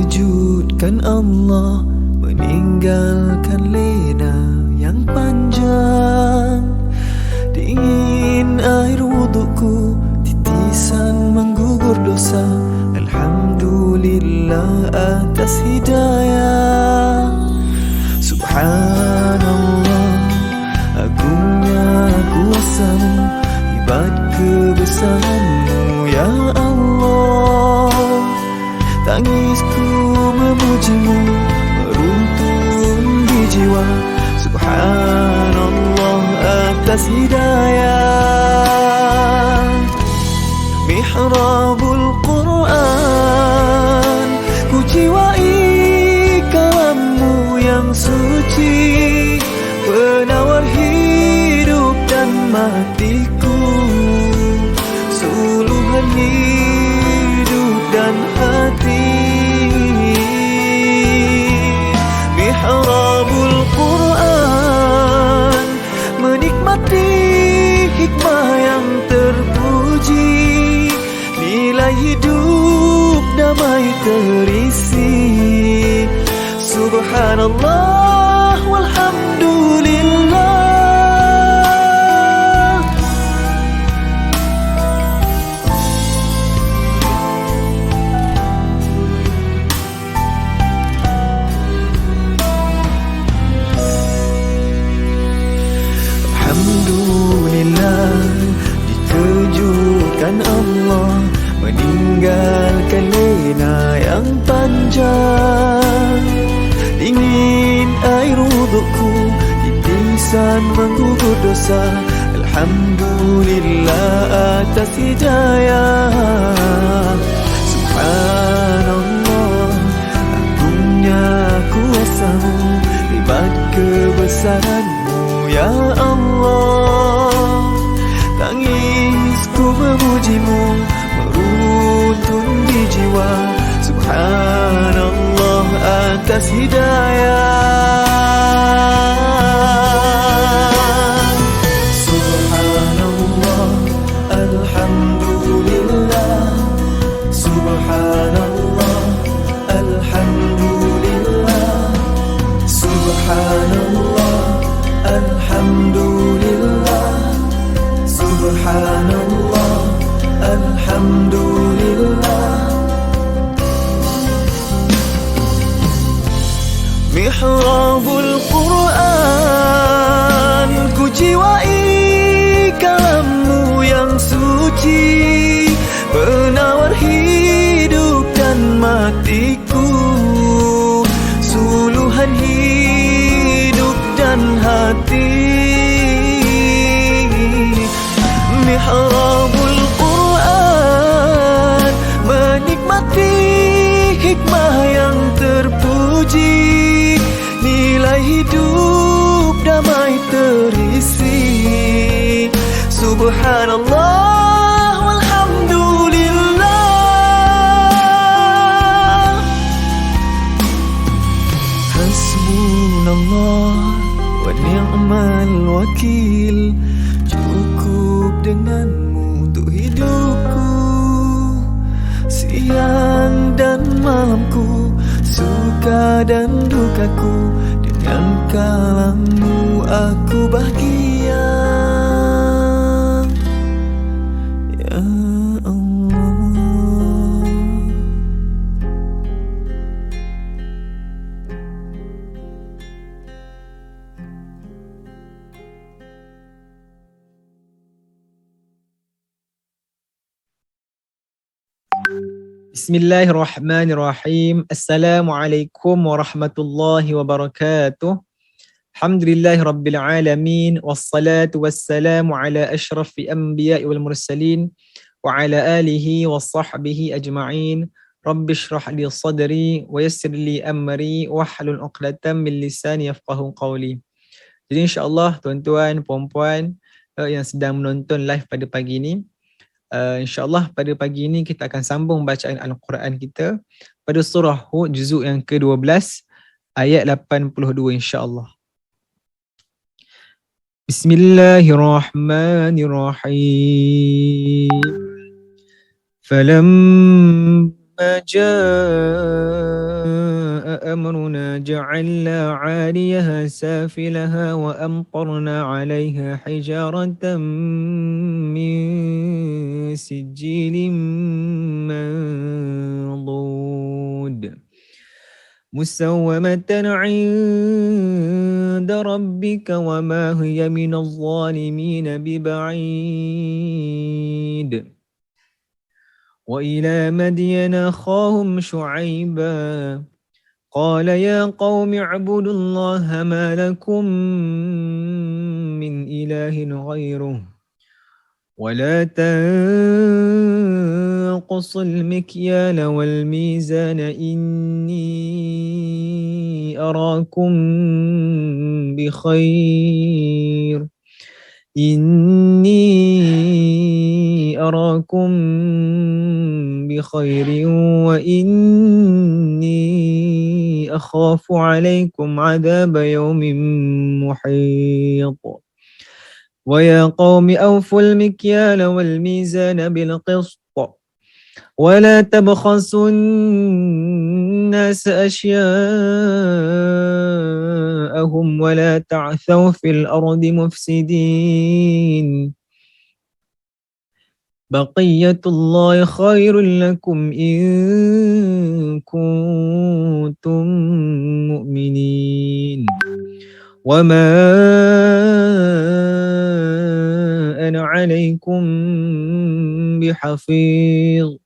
Dikejutkan Allah meninggalkan lena yang panjang. Dingin air wudukku, titisan menggugur dosa. Alhamdulillah atas hidayah. Subhanallah, agungnya kuasamu, hebat kebesaranmu ya Allah. Tangisku memujimu, meruntun di jiwa. Subhanallah atas hidayah. Mihrabul Quran, ku jiwai kalammu yang suci, penawar hidup dan matiku, suluhan hidup dan hati. Mihrabul Quran, menikmati hikmah yang terpuji, nilai hidup damai terisi. Subhanallah walhamdulillah. Alhamdulillah, dikejutkan Allah meninggalkan lena yang panjang. Dingin air wudukku, titisan menggugur dosa. Alhamdulillah atas hidayah. Subhanallah, agungnya kuasamu, hebat kebesaranmu ya Allah. Tangisku memujimu, meruntun di jiwa. Subhanallah atas hidayah. Subhanallah, alhamdulillah. Subhanallah, alhamdulillah. Subhanallah, alhamdulillah. Subhanallah, alhamdulillah. Mihrabul Quran, ku jiwai kalammu yang suci, penawar hidup dan matiku, suluhan hidup dan hati. Mihrabul Quran, menikmati hikmah yang terpuji, nilai hidup damai terisi. Subhanallah walhamdulillah. Hasbunallah wa ni'mal wakil, cukup denganmu untuk hidupku, siang dan malamku, suka dan dukaku. Dengan kalammu aku bahagia ya Allah. Bismillahirrahmanirrahim. Assalamualaikum warahmatullahi wabarakatuh. Alhamdulillahi rabbil alamin, wassalatu wassalamu ala asyrafil anbiya'i wal mursalin wa ala alihi wa sahbihi ajma'in. Rabbi shrah li sadri wa yassir li amri wahlul 'uqdatam min lisani yafqahu qawli. Jadi insya-Allah tuan-tuan, puan-puan yang sedang menonton live pada pagi ini, insya-Allah pada pagi ini kita akan sambung bacaan Al-Quran kita pada surah Hud juzuk yang ke-12 ayat 82 insya-Allah. Bismillahirrahmanirrahim. فلما جاء أمرنا جعلنا عاليها سافلها وأمطرنا عليها حجارة من سجيل منضود مسومة عند ربك وما هي من الظالمين ببعيد وإلى مدين أخاهم شعيبا قال يا قوم اعبدوا الله ما لكم من إله غيره ولا تنقصوا المكيال والميزان إني أراكم بخير وإني أخاف عليكم عذاب يوم محيط ويا قوم أوفوا المكيال والميزان بالقسط ولا تبخسوا الناس أشياءهم ولا تعثوا في الأرض مفسدين بقية الله خير لكم إن كنتم مؤمنين وما أنا عليكم بحفيظ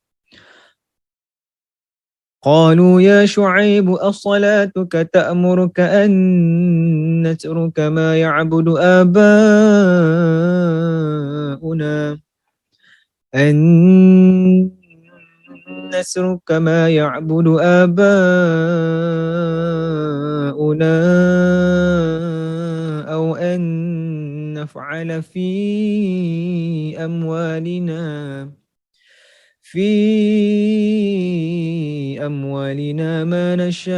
قالوا يا شعيب أصلاتك تأمرك أن نترك ما يعبد آباؤنا أن نترك ما يعبد آباؤنا أو أن نفعل في أموالنا ما نشاء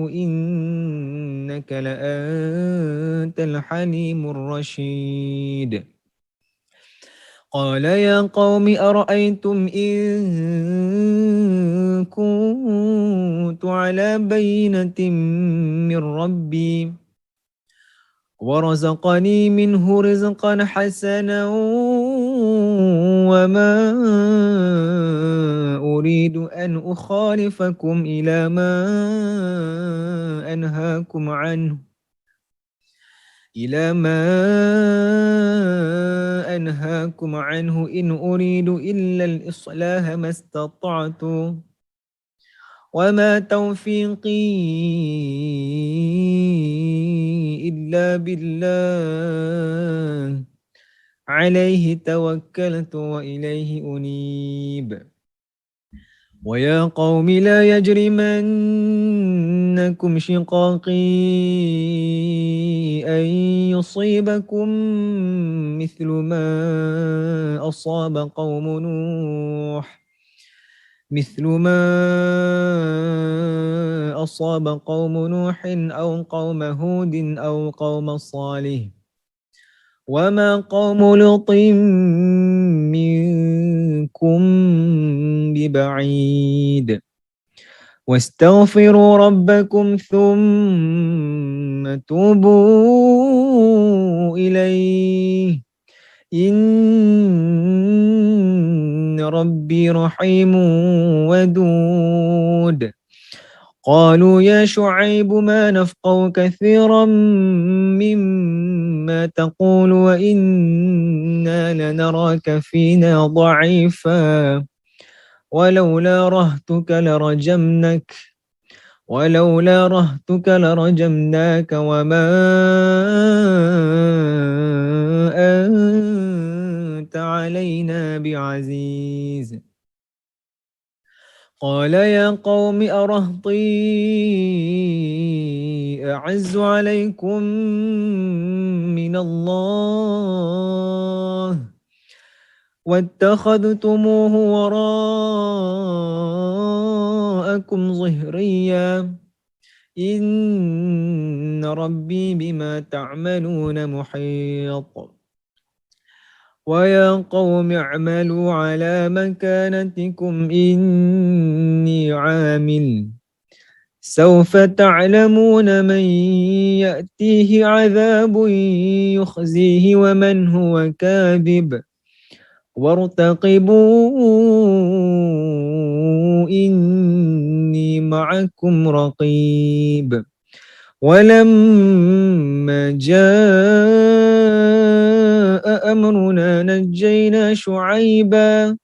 إنك لأنت الحليم الرشيد قال يا قوم أرأيتم إن كنت على بينة من ربي ورزقني منه رزقا حسنا وما أريد أن أخالفكم إلى ما أنهاكم عنه إن أريد إلا الإصلاح ما استطعت وما توفيقي إلا بالله عليه توكلت وإليه أنيب ويا قوم لا يجرمنكم شقاقي أن يصيبكم مثل ما أصاب قوم نوح أو قوم هود أو قوم صالح وما قوم لوط منكم ببعيد واستغفروا ربكم ثم توبوا إليه إن ربي رحيم ودود قالوا يا شعيب ما نفقه كثيرا مما تقول وإنا لنراك فينا ضعيفا ولولا رهتك لرجمناك وما أنت علينا بعزيز قال يا قوم أرهطي أعز عليكم من الله واتخذتموه وراءكم ظهريا إن ربي بما تعملون محيط ويا قوم اعملوا على مكانتكم إني عامل سوف تعلمون من يأتيه عذاب يخزيه ومن هو كاذب وارتقبوا إني معكم رقيب ولما جاء أمرنا نجينا شعيبا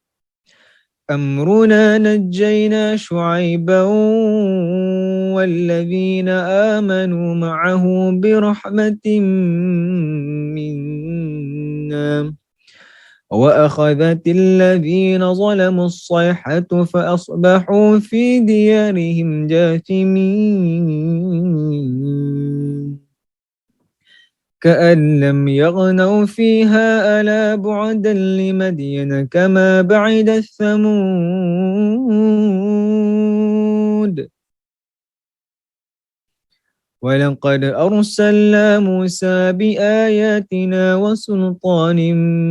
والذين آمنوا معه برحمة منا وأخذت الذين ظلموا الصيحة فأصبحوا في ديارهم جاثمين كأن لم يغنوا فيها ألا بعدا لمدين كما بعد ثمود ولقد أرسلنا موسى بآياتنا وسلطان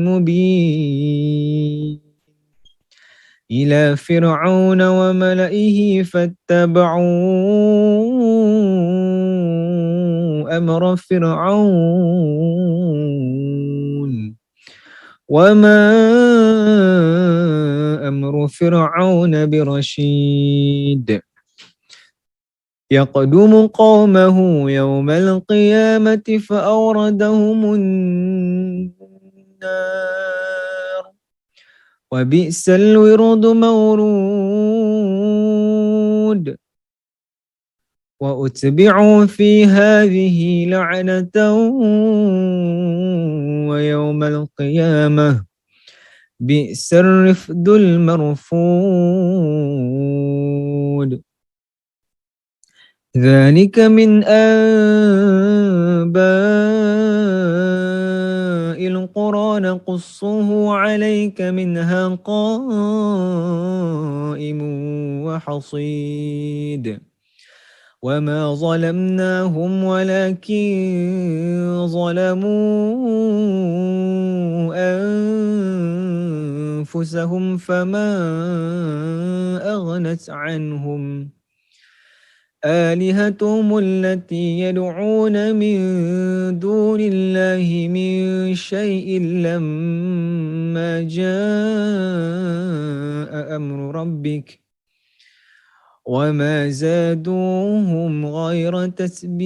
مبين إلى فرعون وملئه فاتبعوا أمر فرعون وما أمر فرعون برشيد يقدم قومه يوم القيامة فأوردهم النار وبئس الورد مورود وأتبعوا في هذه لعنة ويوم القيامة بئس الرفد المرفود ذلك من أنباء القرى نقصه عليك منها قائم وحصيد وما ظلمناهم ولكن ظلموا أنفسهم فما أغنت عنهم آلهتهم التي يدعون من دون الله من شيء لما جاء أمر ربك وما زادوهم غير تتبيب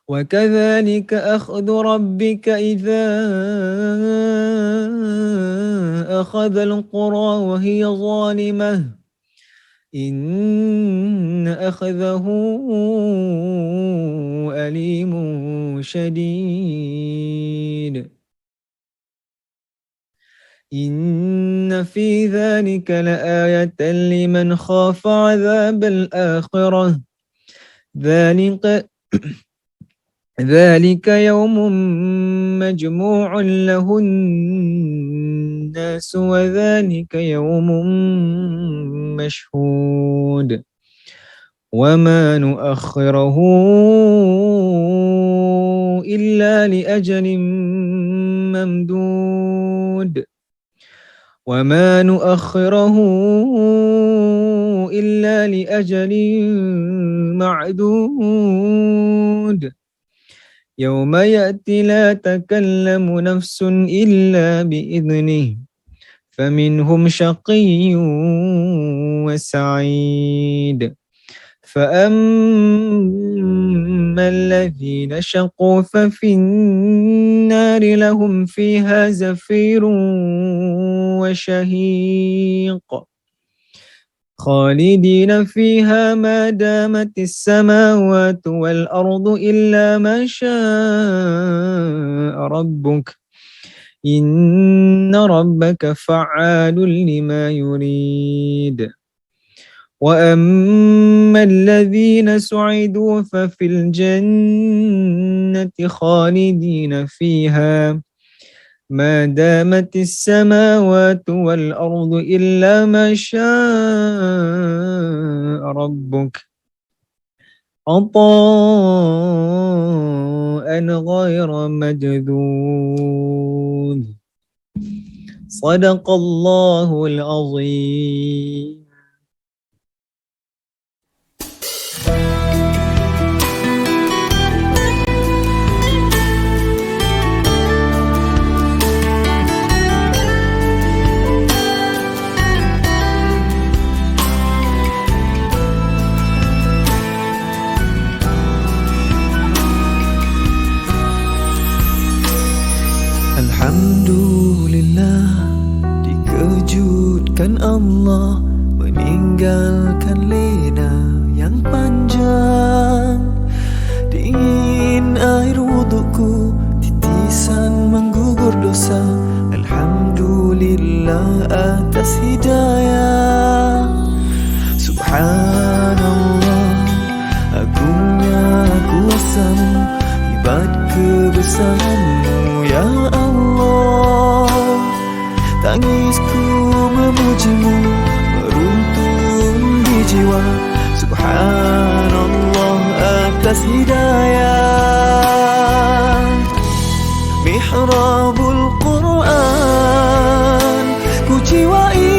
وكذلك أخذ ربك إذا أخذ القرى وهي ظالمة إن أخذه أليم شديد إن في ذلك لآية لمن خاف عذاب الآخرة ذلك يوم مجموع له الناس وذلك يوم مشهود وما نؤخره إلا لأجل ممدود وما نؤخره إلا لأجل معدود يوم يأتي لا تكلم نفس إلا بإذنه فمنهم شقي وسعيد فأما الذين شقوا ففي النار لهم فيها زفير وشهيق خالدين فيها ما دامت السماوات والأرض إلا ما شاء ربك إن ربك فعال لما يريد وأما الذين سعدوا ففي الجنة خالدين فيها ما دامت السماوات والأرض إلا ما شاء ربك عطاء غير مجذوذ صدق الله العظيم. Alhamdulillah, dikejutkan Allah meninggalkan lena yang panjang. Dingin air wudukku, titisan menggugur dosa. Alhamdulillah atas hidayah. Subhanallah, agungnya kuasamu, hebat kebesaranmu ya Allah. Tangisku memujimu, meruntun di jiwa. Subhanallah atas hidayah. Mihrabul Quran, ku jiwai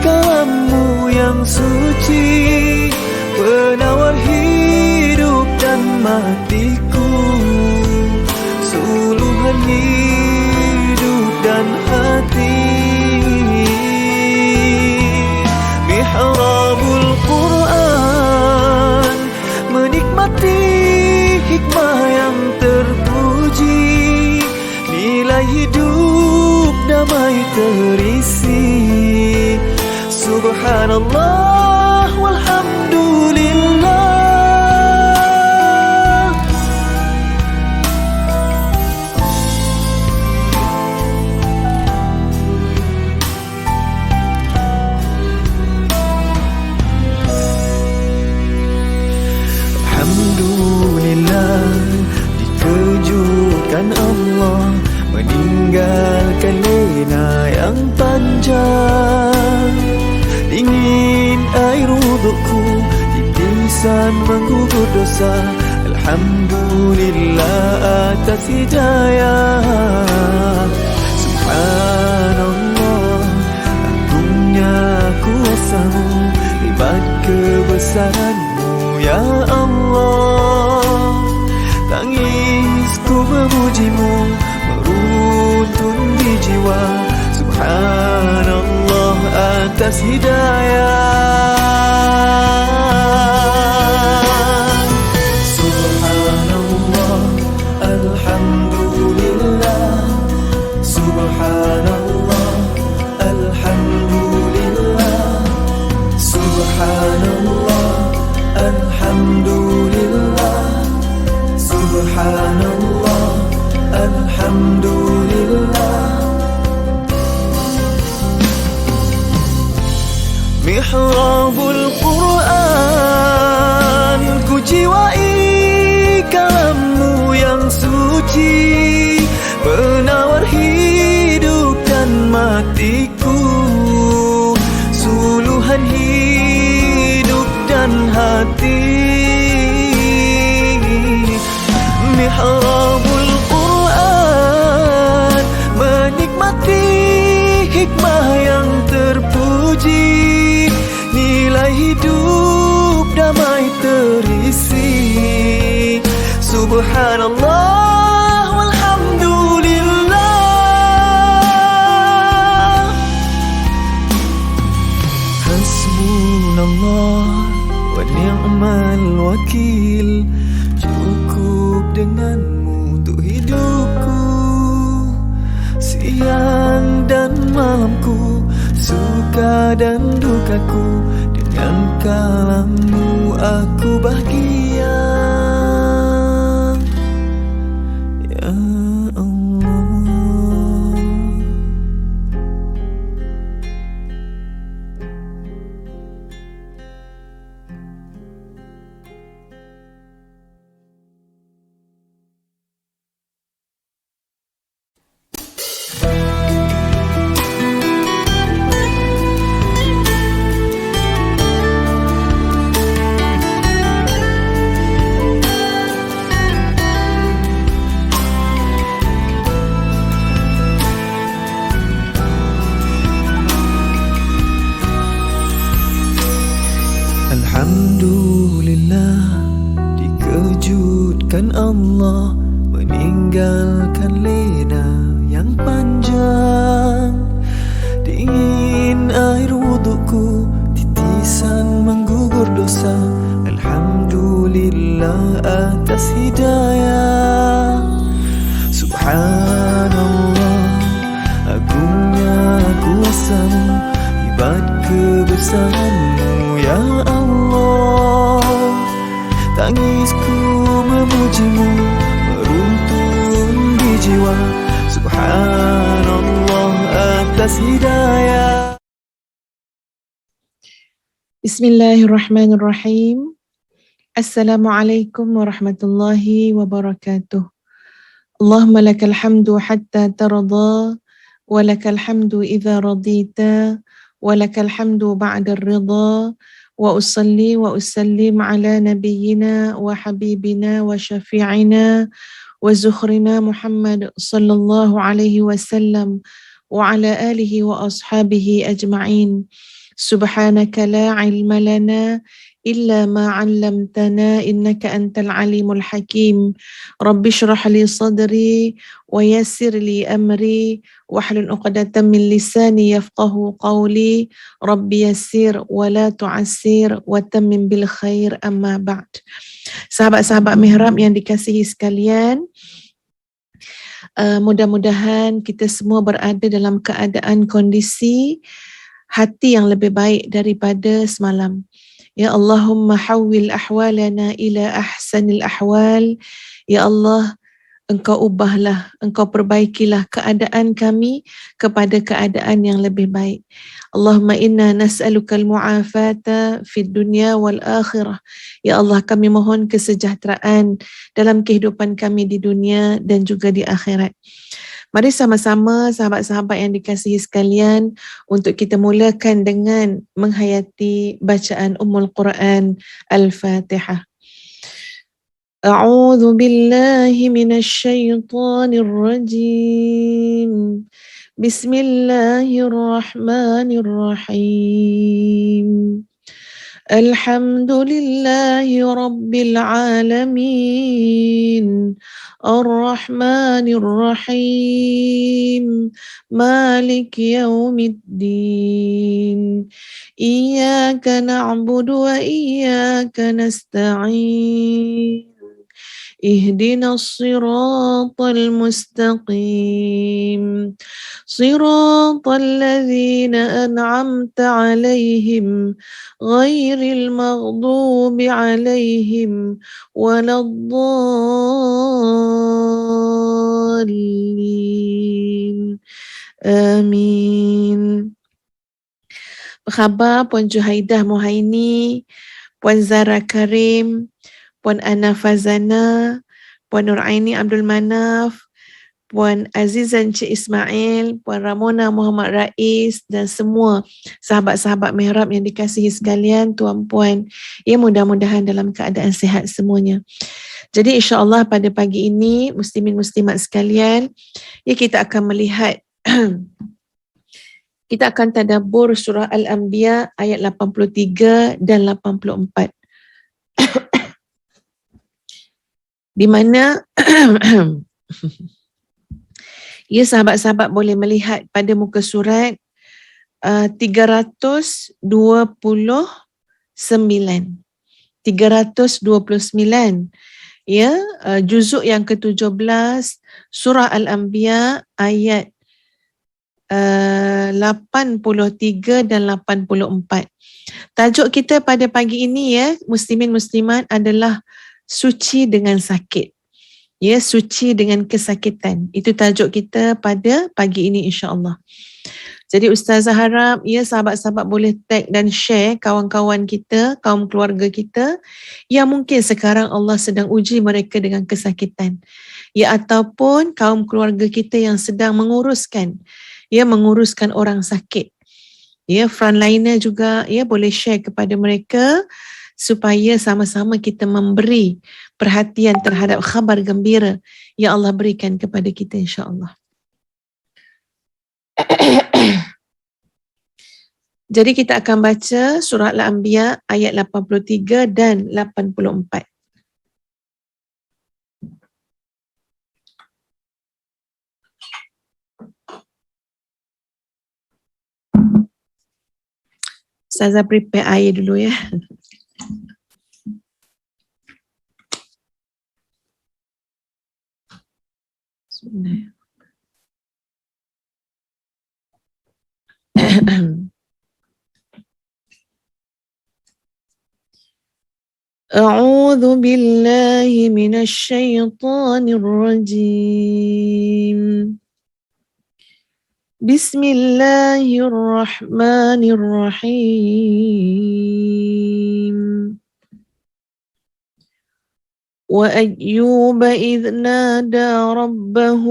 kalammu yang suci, penawar hidup dan matiku, suluhan hidup dan hati. Mihrabul Quran, menikmati hikmah yang terpuji, nilai hidup damai terisi. Subhanallah walhamdulillah. Alhamdulillah, dikejutkan Allah meninggalkan lena yang panjang. Dingin air wudukku, titisan menggugur dosa. Alhamdulillah atas hidayah. Subhanallah, agungnya kuasamu, hebat kebesaranmu ya Allah. Tangisku memujimu, meruntun di jiwa. Subhanallah atas hidayah. Subhanallah, alhamdulillah. Subhanallah, alhamdulillah. Subhanallah, alhamdulillah. Subhanallah, alhamdulillah. Mihrabul Quran, ku jiwai kalammu yang suci, penawar hidup dan matiku, suluhan hidup dan hati. Mihrabul Quran, menikmati hikmah yang terpuji, nilai hidup damai terisi. Subhanallah walhamdulillah. Hasbunallah wa ni'mal wakil, cukup denganmu untuk hidupku. Siang dan malamku, suka dan dukaku, dengan kalammu aku bahagia. Ya Allah. Alhamdulillah, dikejutkan Allah meninggalkan lena yang panjang. Dingin air wudukku, titisan menggugur dosa. Alhamdulillah atas hidayah. Subhanallah, agungnya kuasamu, hebat kebesaranmu ya Allah. Tangisku memujimu, meruntun di jiwa. Subhanallah atas hidayah. Bismillahirrahmanirrahim. Assalamualaikum warahmatullahi wabarakatuh. Allahumma lakal hamdu hatta tarda, wa lakal hamdu idza radita, wa lakal hamdu ba'da ridha, wa usalli wa usallim ala nabiyyina wa habibina wa syafi'ina wa zukhrina Muhammad sallallahu alaihi wasallam wa ala alihi wa ashabihi ajma'in. Subhanaka la ilma lana illa ma 'allamtana innaka antal alimul hakim. Rabbi shrah li sadri wa yassir li amri wahlul 'uqdatam min lisani yafqahu qawli. Rabbi yassir wa la tu'assir wa tammim bil khair, amma ba'd. Sahabat-sahabat mihrab yang dikasihi sekalian, mudah-mudahan kita semua berada dalam keadaan kondisi hati yang lebih baik daripada semalam. Ya Allahumma hawwil ahwalana ila ahsanil ahwal. Ya Allah, Engkau ubahlah, Engkau perbaikilah keadaan kami kepada keadaan yang lebih baik. Allahumma inna nas'alukal mu'afata fid dunya wal akhirah. Ya Allah, kami mohon kesejahteraan dalam kehidupan kami di dunia dan juga di akhirat. Mari sama-sama sahabat-sahabat yang dikasihi sekalian, untuk kita mulakan dengan menghayati bacaan Ummul Quran Al-Fatihah. A'udzu billahi minasy syaithanir rajim. Bismillahirrahmanirrahim. Alhamdulillahi rabbil alamin. Ar-Rahmanir Rahim. Malik yaumiddin. Iyyaka na'budu wa iyyaka nasta'in. Ihdinas siratal mustaqim. Siratal ladzina an'amta 'alaihim ghairil maghdubi 'alaihim waladdallin. Amin. Apa khabar Puan Juhaidah Muhaini, Puan Zara Karim, Puan Ana Fazana, Puan Nuraini Abdul Manaf, Puan Azizan Cik Ismail, Puan Ramona Muhammad Rais dan semua sahabat-sahabat mihrab yang dikasihi sekalian, tuan-puan, ya mudah-mudahan dalam keadaan sihat semuanya. Jadi insya-Allah pada pagi ini muslimin muslimat sekalian, ya kita akan melihat kita akan tadabbur surah Al-Anbiya ayat 83 dan 84. Di mana ya sahabat-sahabat boleh melihat pada muka surat 329. 329 ya, juzuk yang ke-17 surah Al-Anbiya ayat 83 dan 84. Tajuk kita pada pagi ini ya muslimin muslimat adalah suci dengan sakit. Ya, suci dengan kesakitan. Itu tajuk kita pada pagi ini insya-Allah. Jadi Ustazah harap ya sahabat-sahabat boleh tag dan share kawan-kawan kita, kaum keluarga kita yang mungkin sekarang Allah sedang uji mereka dengan kesakitan. Ya, ataupun kaum keluarga kita yang sedang menguruskan orang sakit. Ya, frontliner juga ya boleh share kepada mereka supaya sama-sama kita memberi perhatian terhadap khabar gembira yang Allah berikan kepada kita insya-Allah. Jadi kita akan baca surah Al-Anbiya ayat 83 dan 84. Ustazah prepare air dulu ya. أعوذ بالله من الشيطان الرجيم بسم الله الرحمن الرحيم وأيوب إذ نادى ربه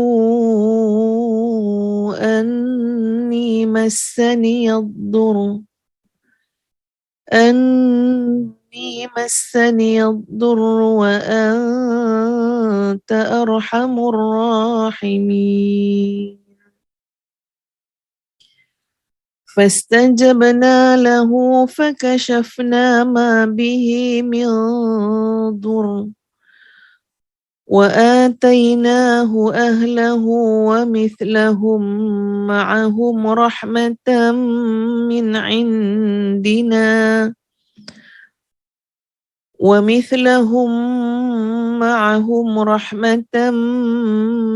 أني مسني الضر وأنت أرحم الراحمين فاستجبنا له فكشفنا ما به من ضر وآتيناه أهله ومثلهم معهم رحمة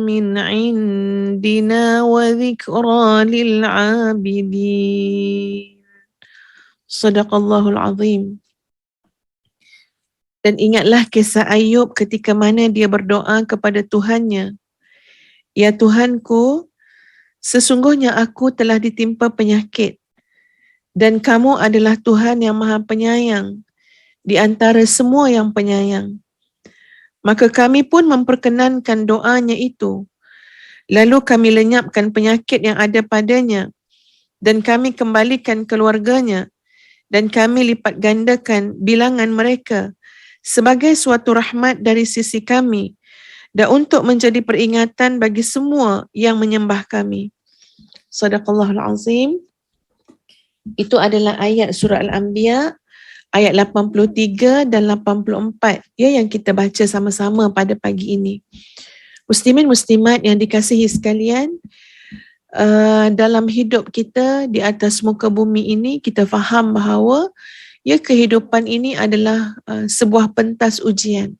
من عندنا وذكرى للعابدين صدق الله العظيم. Dan ingatlah kisah Ayub ketika mana dia berdoa kepada Tuhannya, ya Tuhanku, sesungguhnya aku telah ditimpa penyakit dan kamu adalah Tuhan yang maha penyayang di antara semua yang penyayang. Maka kami pun memperkenankan doanya itu. Lalu kami lenyapkan penyakit yang ada padanya dan kami kembalikan keluarganya dan kami lipat gandakan bilangan mereka sebagai suatu rahmat dari sisi kami dan untuk menjadi peringatan bagi semua yang menyembah kami. Sadaqallahul Azim. Itu adalah ayat surah Al-Anbiya ayat 83 dan 84 ya, yang kita baca sama-sama pada pagi ini. Muslimin muslimat yang dikasihi sekalian, dalam hidup kita di atas muka bumi ini, kita faham bahawa ya kehidupan ini adalah sebuah pentas ujian.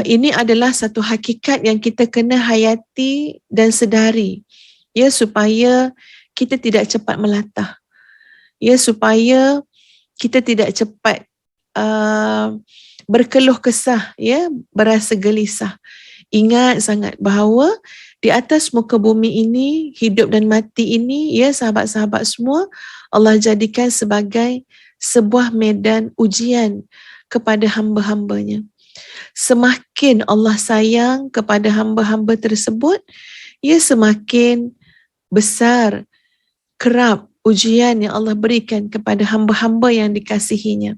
Ini adalah satu hakikat yang kita kena hayati dan sedari, ya, supaya kita tidak cepat melatah, ya, supaya kita tidak cepat berkeluh kesah, ya, berasa gelisah. Ingat sangat bahawa di atas muka bumi ini, hidup dan mati ini, ya sahabat-sahabat semua, Allah jadikan sebagai sebuah medan ujian kepada hamba-hambanya. Semakin Allah sayang kepada hamba-hamba tersebut, ia semakin besar, kerap ujian yang Allah berikan kepada hamba-hamba yang dikasihinya.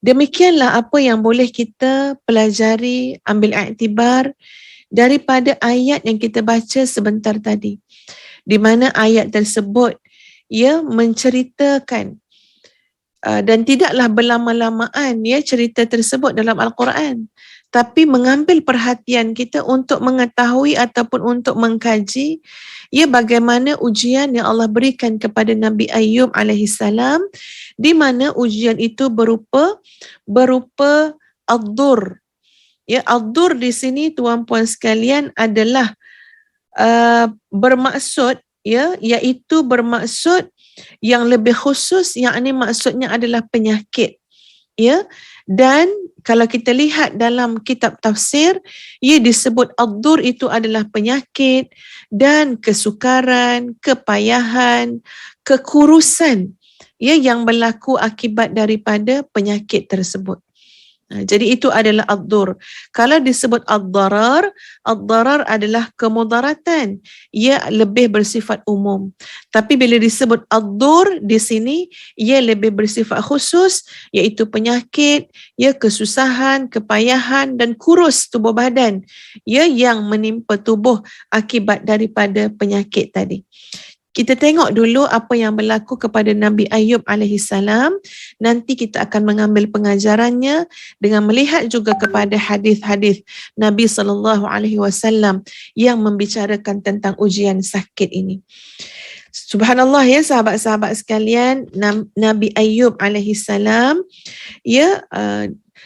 Demikianlah apa yang boleh kita pelajari, ambil iktibar daripada ayat yang kita baca sebentar tadi, di mana ayat tersebut ia menceritakan dan tidaklah berlama-lamaan ya cerita tersebut dalam Al-Quran, tapi mengambil perhatian kita untuk mengetahui ataupun untuk mengkaji ya bagaimana ujian yang Allah berikan kepada Nabi Ayub alaihissalam, di mana ujian itu berupa ad-dur. Ya, ad-dur di sini tuan-puan sekalian adalah bermaksud ya, iaitu bermaksud yang lebih khusus, yakni maksudnya adalah penyakit, ya. Dan kalau kita lihat dalam kitab tafsir, ia disebut ad-dur itu adalah penyakit dan kesukaran, kepayahan, kekurusan ya yang berlaku akibat daripada penyakit tersebut. Jadi itu adalah ad-dur. Kalau disebut ad-darar, ad-darar adalah kemudaratan. Ia lebih bersifat umum. Tapi bila disebut ad-dur di sini, ia lebih bersifat khusus, iaitu penyakit, ya kesusahan, kepayahan dan kurus tubuh badan, ya yang menimpa tubuh akibat daripada penyakit tadi. Kita tengok dulu apa yang berlaku kepada Nabi Ayub alaihissalam. Nanti kita akan mengambil pengajarannya dengan melihat juga kepada hadis-hadis Nabi SAW yang membicarakan tentang ujian sakit ini. Subhanallah ya sahabat-sahabat sekalian, Nabi Ayub alaihissalam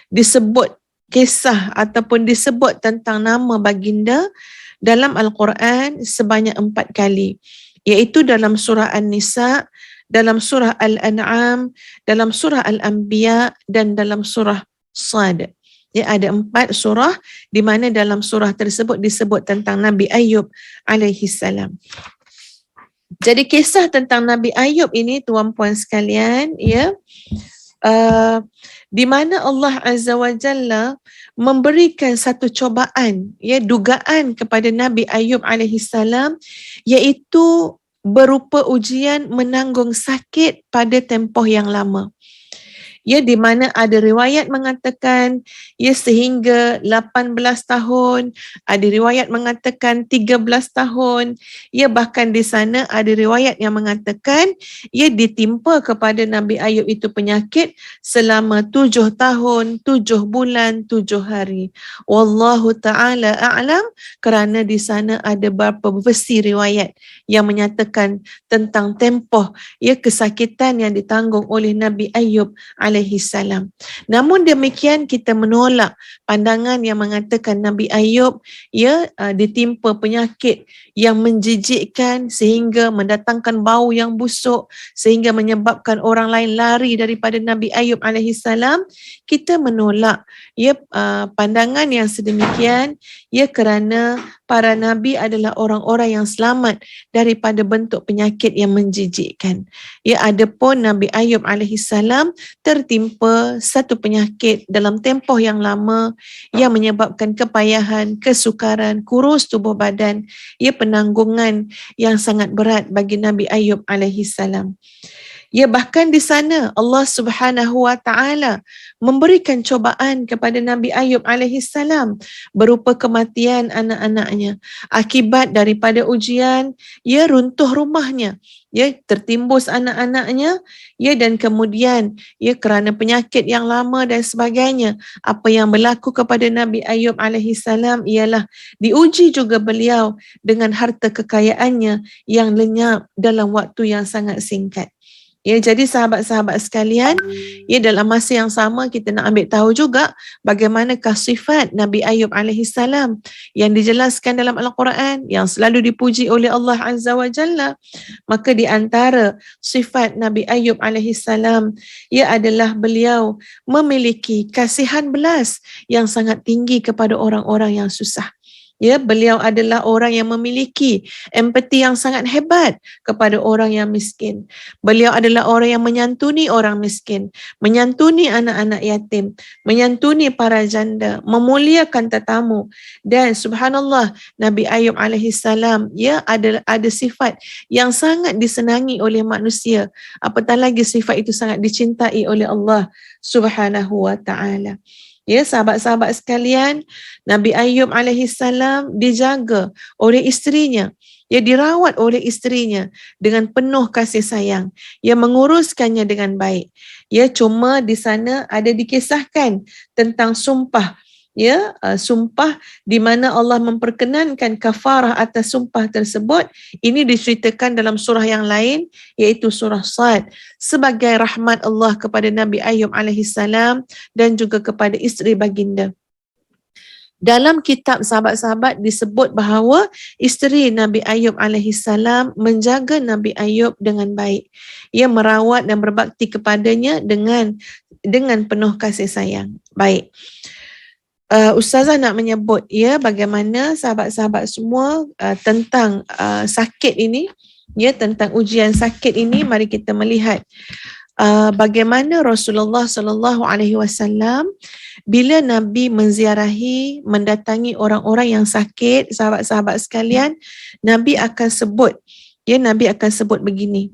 disebut kisah ataupun disebut tentang nama baginda dalam Al-Quran sebanyak 4 kali. Iaitu dalam surah An-Nisa, dalam surah Al-An'am, dalam surah Al-Anbiya dan dalam surah Sad. Ya, ada 4 surah di mana dalam surah tersebut disebut tentang Nabi Ayub alaihissalam. Jadi kisah tentang Nabi Ayub ini tuan-puan sekalian, di mana Allah Azza wa Jalla memberikan satu cobaan, dugaan kepada Nabi Ayub alaihissalam, iaitu berupa ujian menanggung sakit pada tempoh yang lama. Di mana ada riwayat mengatakan sehingga 18 tahun, ada riwayat mengatakan 13 tahun, bahkan di sana ada riwayat yang mengatakan ditimpa kepada Nabi Ayub itu penyakit selama 7 tahun, 7 bulan, 7 hari. Wallahu ta'ala a'lam, kerana di sana ada beberapa versi riwayat yang menyatakan tentang tempoh kesakitan yang ditanggung oleh Nabi Ayub alaihissalam. Namun demikian kita menolak pandangan yang mengatakan Nabi Ayub ditimpa penyakit yang menjijikkan sehingga mendatangkan bau yang busuk sehingga menyebabkan orang lain lari daripada Nabi Ayub alaihissalam. Kita menolak pandangan yang sedemikian kerana para nabi adalah orang-orang yang selamat daripada bentuk penyakit yang menjijikkan. Adapun Nabi Ayub alaihissalam tertimpa satu penyakit dalam tempoh yang lama yang menyebabkan kepayahan, kesukaran, kurus tubuh badan, penanggungan yang sangat berat bagi Nabi Ayub alaihissalam. Bahkan di sana Allah Subhanahu wa taala memberikan cobaan kepada Nabi Ayub alaihissalam berupa kematian anak-anaknya. Akibat daripada ujian, runtuh rumahnya, tertimbus anak-anaknya, dan kemudian kerana penyakit yang lama dan sebagainya, apa yang berlaku kepada Nabi Ayub alaihissalam ialah diuji juga beliau dengan harta kekayaannya yang lenyap dalam waktu yang sangat singkat. Jadi sahabat-sahabat sekalian, dalam masa yang sama kita nak ambil tahu juga bagaimanakah sifat Nabi Ayub alaihissalam yang dijelaskan dalam Al-Quran, yang selalu dipuji oleh Allah Azza wa Jalla. Maka di antara sifat Nabi Ayub alaihissalam adalah beliau memiliki kasihan belas yang sangat tinggi kepada orang-orang yang susah. Beliau adalah orang yang memiliki empati yang sangat hebat kepada orang yang miskin. Beliau adalah orang yang menyantuni orang miskin, menyantuni anak-anak yatim, menyantuni para janda, memuliakan tetamu. Dan subhanallah, Nabi Ayub alaihissalam ada sifat yang sangat disenangi oleh manusia, apatah lagi sifat itu sangat dicintai oleh Allah Subhanahu wa taala. Sahabat-sahabat sekalian, Nabi Ayub alaihissalam dijaga oleh isterinya. Dirawat oleh isterinya dengan penuh kasih sayang. Menguruskannya dengan baik. Cuma di sana ada dikisahkan tentang sumpah. Sumpah di mana Allah memperkenankan kafarah atas sumpah tersebut. Ini diceritakan dalam surah yang lain, iaitu surah Sad, sebagai rahmat Allah kepada Nabi Ayub alaihissalam dan juga kepada isteri baginda. Dalam kitab sahabat-sahabat disebut bahawa isteri Nabi Ayub alaihissalam menjaga Nabi Ayub dengan baik. Ia merawat dan berbakti kepadanya dengan penuh kasih sayang. Baik. Ustazah nak menyebut bagaimana sahabat-sahabat semua tentang sakit ini, tentang ujian sakit ini. Mari kita melihat bagaimana Rasulullah SAW bila Nabi menziarahi, mendatangi orang-orang yang sakit, sahabat-sahabat sekalian, Nabi akan sebut begini.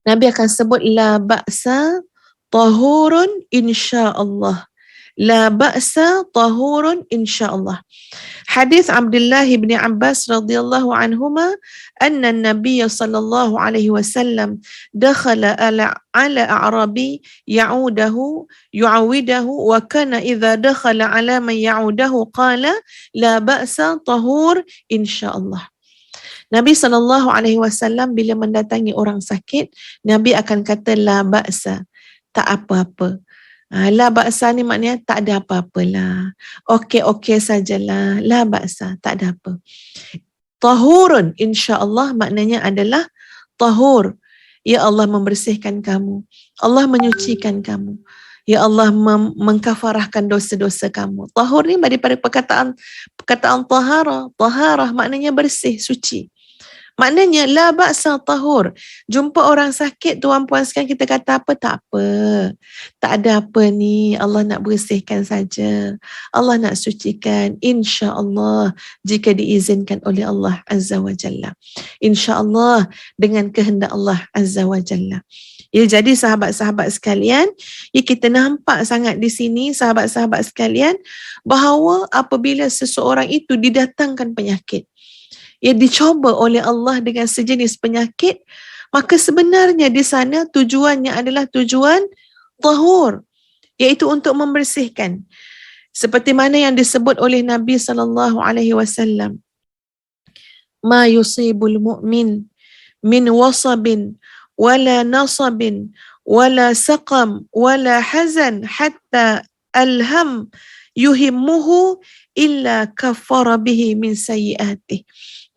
Nabi akan sebut la ba'sa tahurun insya-Allah. La ba'sa tahurun insyaallah. Hadis Abdullah bin Abbas radhiyallahu anhuma anna an-nabiy sallallahu alaihi wasallam dakhala ala a'rabi yu'awidahu wa kana idza dakhala ala man ya'udahu qala la ba'sa tahur insyaallah. Nabi SAW bila mendatangi orang sakit, Nabi akan kata la ba'sa, tak apa-apa. La ba'sa ni maknanya tak ada apa-apalah. Okey-okey sajalah. La ba'sa, tak ada apa. Tahurun insya-Allah maknanya adalah tahur. Ya Allah membersihkan kamu. Allah menyucikan kamu. Ya Allah mengkafarahkan dosa-dosa kamu. Tahur ni daripada perkataan tahara. Taharah maknanya bersih, suci. Maknanya la ba'sa tahur. Jumpa orang sakit, tuan puan sekalian, kita kata apa? Tak apa. Tak ada apa ni. Allah nak bersihkan saja. Allah nak sucikan. InsyaAllah jika diizinkan oleh Allah Azza wa Jalla. InsyaAllah dengan kehendak Allah Azza wa Jalla. Ya, jadi sahabat-sahabat sekalian, ya, kita nampak sangat di sini sahabat-sahabat sekalian bahawa apabila seseorang itu didatangkan penyakit, ia dicoba oleh Allah dengan sejenis penyakit, maka sebenarnya di sana tujuannya adalah tujuan tahur, iaitu untuk membersihkan. Seperti mana yang disebut oleh Nabi SAW, ma yusibul mu'min min wasabin wala nasabin wala saqam wala hazan hatta alham yuhimmuhu illa kaffara bihi min sayyi'atih.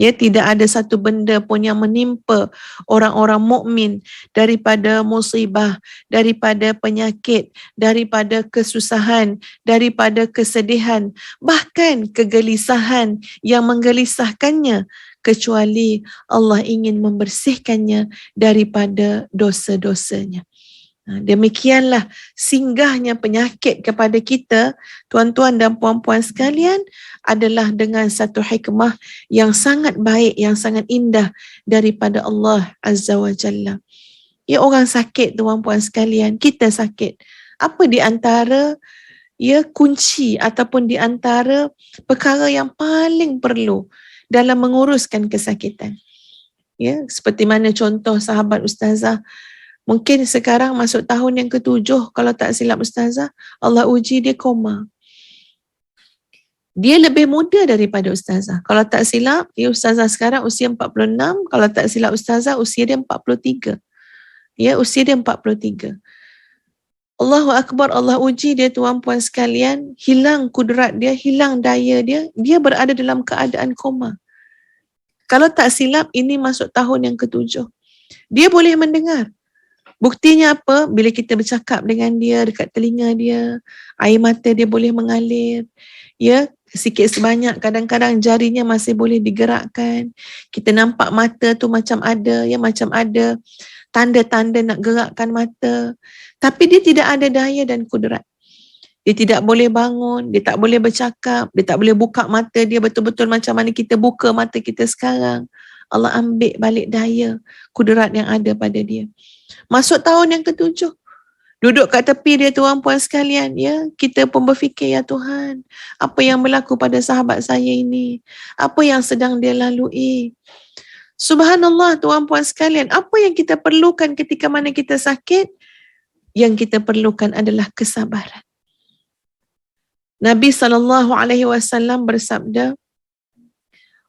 Ya, tidak ada satu benda pun yang menimpa orang-orang mukmin daripada musibah, daripada penyakit, daripada kesusahan, daripada kesedihan, bahkan kegelisahan yang menggelisahkannya, kecuali Allah ingin membersihkannya daripada dosa-dosanya. Demikianlah singgahnya penyakit kepada kita, tuan-tuan dan puan-puan sekalian, adalah dengan satu hikmah yang sangat baik, yang sangat indah daripada Allah Azza wa Jalla. Ya, orang sakit, tuan-puan sekalian, kita sakit. Apa di antara kunci ataupun di antara perkara yang paling perlu dalam menguruskan kesakitan? Ya, seperti mana contoh sahabat Ustazah, mungkin sekarang masuk tahun yang ke-7, kalau tak silap Ustazah, Allah uji dia koma. Dia lebih muda daripada Ustazah. Kalau tak silap, Ustazah sekarang usia 46, kalau tak silap Ustazah, usia dia 43. Ya, usia dia 43. Allahu Akbar, Allah uji dia, tuan puan sekalian, hilang kudrat dia, hilang daya dia, dia berada dalam keadaan koma. Kalau tak silap, ini masuk tahun yang ke-7. Dia boleh mendengar. Buktinya apa? Bila kita bercakap dengan dia, dekat telinga dia, air mata dia boleh mengalir. Ya, sikit sebanyak, kadang-kadang jarinya masih boleh digerakkan. Kita nampak mata tu macam ada tanda-tanda nak gerakkan mata. Tapi dia tidak ada daya dan kudrat. Dia tidak boleh bangun, dia tak boleh bercakap, dia tak boleh buka mata dia betul-betul macam mana kita buka mata kita sekarang. Allah ambil balik daya, kudrat yang ada pada dia. Masuk tahun yang ke-7. Duduk kat tepi dia, tuan puan sekalian, ya, kita pun berfikir, ya Tuhan, apa yang berlaku pada sahabat saya ini? Apa yang sedang dia lalui? Subhanallah, tuan puan sekalian, apa yang kita perlukan ketika mana kita sakit? Yang kita perlukan adalah kesabaran. Nabi SAW bersabda,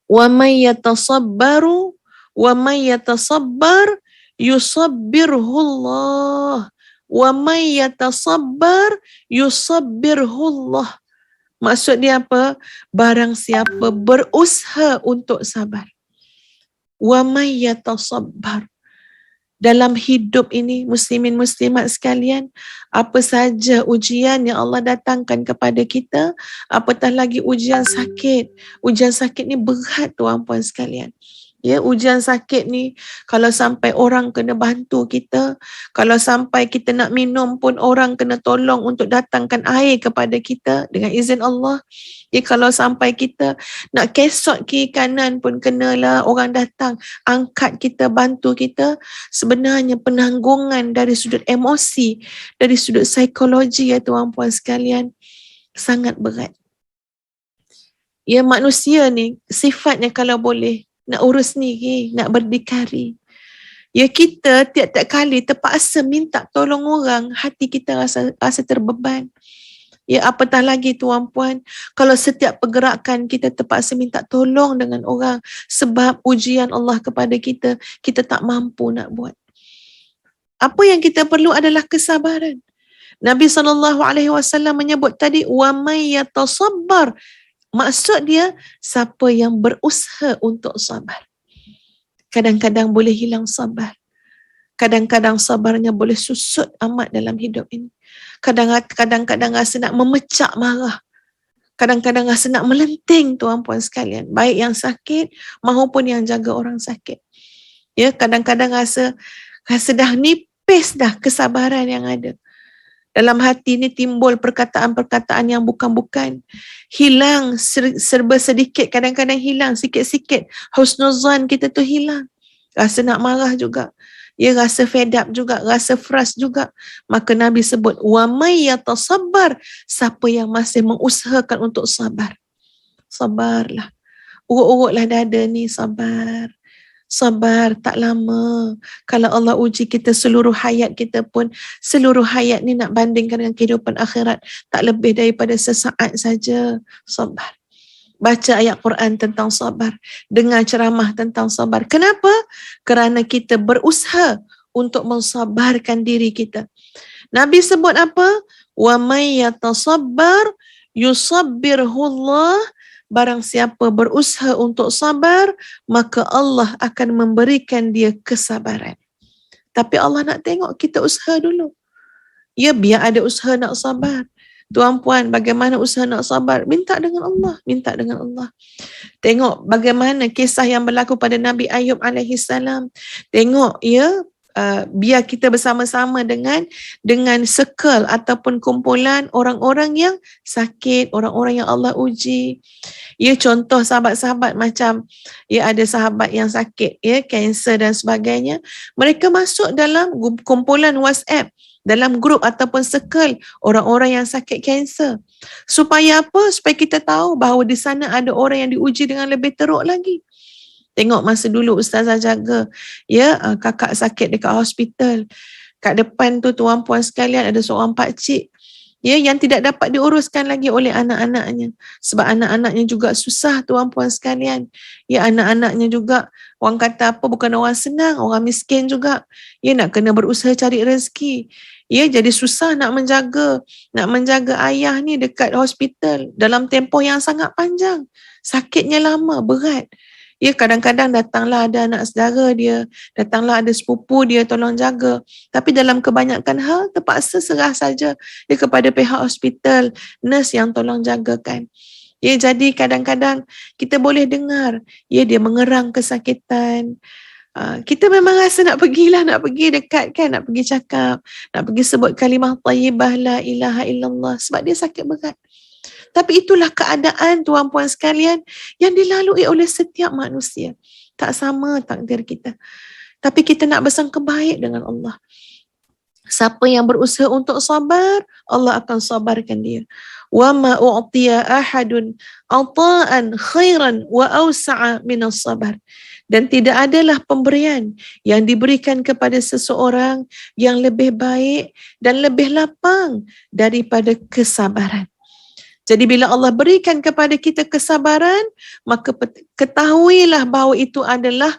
"Wa may yatasabbaru wa may yatasabbar yusabbirhullah wa may yatasabbar yusabbirhullah." Maksud dia apa? Barang siapa berusaha untuk sabar, wa may yatasabbar. Dalam hidup ini, muslimin muslimat sekalian, apa saja ujian yang Allah datangkan kepada kita, apatah lagi ujian sakit. Ujian sakit ni berat, tuan puan sekalian. Ya, ujian sakit ni, kalau sampai orang kena bantu kita, kalau sampai kita nak minum pun orang kena tolong untuk datangkan air kepada kita dengan izin Allah. Ya, kalau sampai kita nak kesot kiri kanan pun kenalah orang datang, angkat kita, bantu kita. Sebenarnya penanggungan dari sudut emosi, dari sudut psikologi, ya tuan puan sekalian, sangat berat. Ya, manusia ni sifatnya kalau boleh nak urus sendiri, nak berdikari. Ya, kita tiap-tiap kali terpaksa minta tolong orang, hati kita rasa terbeban. Ya, apatah lagi tuan-puan, kalau setiap pergerakan kita terpaksa minta tolong dengan orang sebab ujian Allah kepada kita, kita tak mampu nak buat. Apa yang kita perlu adalah kesabaran. Nabi SAW menyebut tadi, wa may yatasabbar. Maksud dia, siapa yang berusaha untuk sabar. Kadang-kadang boleh hilang sabar. Kadang-kadang sabarnya boleh susut amat dalam hidup ini. Kadang-kadang rasa nak memecak marah. Kadang-kadang rasa nak melenting tuan-puan sekalian. Baik yang sakit maupun yang jaga orang sakit. Ya, kadang-kadang rasa dah nipis dah kesabaran yang ada. Dalam hati ni timbul perkataan-perkataan yang bukan-bukan. Hilang serba sedikit, kadang-kadang hilang sikit-sikit. Husnuzan kita tu hilang. Rasa nak marah juga. Ya, rasa fed up juga, rasa frust juga. Maka Nabi sebut, wa may yatasabbar, siapa yang masih mengusahakan untuk sabar. Sabarlah. Urut-urutlah dada ni, sabar. Sabar, tak lama. Kalau Allah uji kita seluruh hayat kita pun, seluruh hayat ni nak bandingkan dengan kehidupan akhirat, tak lebih daripada sesaat saja. Sabar. Baca ayat Quran tentang sabar. Dengar ceramah tentang sabar. Kenapa? Kerana kita berusaha untuk mensabarkan diri kita. Nabi sebut apa? Wa may yatasabbar yusabbirhullah. Barang siapa berusaha untuk sabar, maka Allah akan memberikan dia kesabaran. Tapi Allah nak tengok kita usaha dulu. Ya, biar ada usaha nak sabar. Tuan-puan, bagaimana usaha nak sabar? Minta dengan Allah. Minta dengan Allah. Tengok bagaimana kisah yang berlaku pada Nabi Ayub AS. Tengok, ya, biar kita bersama-sama dengan circle ataupun kumpulan orang-orang yang sakit, orang-orang yang Allah uji. Ya, contoh sahabat-sahabat macam, ya, ada sahabat yang sakit, ya, kanser dan sebagainya. Mereka masuk dalam kumpulan WhatsApp, dalam grup ataupun circle orang-orang yang sakit kanser. Supaya apa? Supaya kita tahu bahawa di sana ada orang yang diuji dengan lebih teruk lagi. Tengok masa dulu Ustazah jaga, ya, kakak sakit dekat hospital. Kat depan tu tuan-puan sekalian ada seorang pakcik, ya, yang tidak dapat diuruskan lagi oleh anak-anaknya. Sebab anak-anaknya juga susah tuan-puan sekalian. Ya, anak-anaknya juga orang kata apa, bukan orang senang, orang miskin juga. Ya, nak kena berusaha cari rezeki. Ya, jadi susah nak menjaga ayah ni dekat hospital dalam tempoh yang sangat panjang. Sakitnya lama, berat. Ya, kadang-kadang datanglah ada anak saudara dia, datanglah ada sepupu dia tolong jaga. Tapi dalam kebanyakan hal terpaksa serah saja dia kepada pihak hospital, nurse yang tolong jagakan. Ya, jadi kadang-kadang kita boleh dengar, ya, dia mengerang kesakitan. Kita memang rasa nak pergi dekat kan, nak pergi cakap, nak pergi sebut kalimah tayyibah la ilaha illallah sebab dia sakit berat. Tapi itulah keadaan tuan-puan sekalian yang dilalui oleh setiap manusia. Tak sama takdir kita. Tapi kita nak bersangka baik dengan Allah. Siapa yang berusaha untuk sabar, Allah akan sabarkan dia. Wa ma u'tiya ahadun ata'an khairan wa awsa'a minas sabar. Dan tidak adalah pemberian yang diberikan kepada seseorang yang lebih baik dan lebih lapang daripada kesabaran. Jadi bila Allah berikan kepada kita kesabaran, maka ketahuilah bahawa itu adalah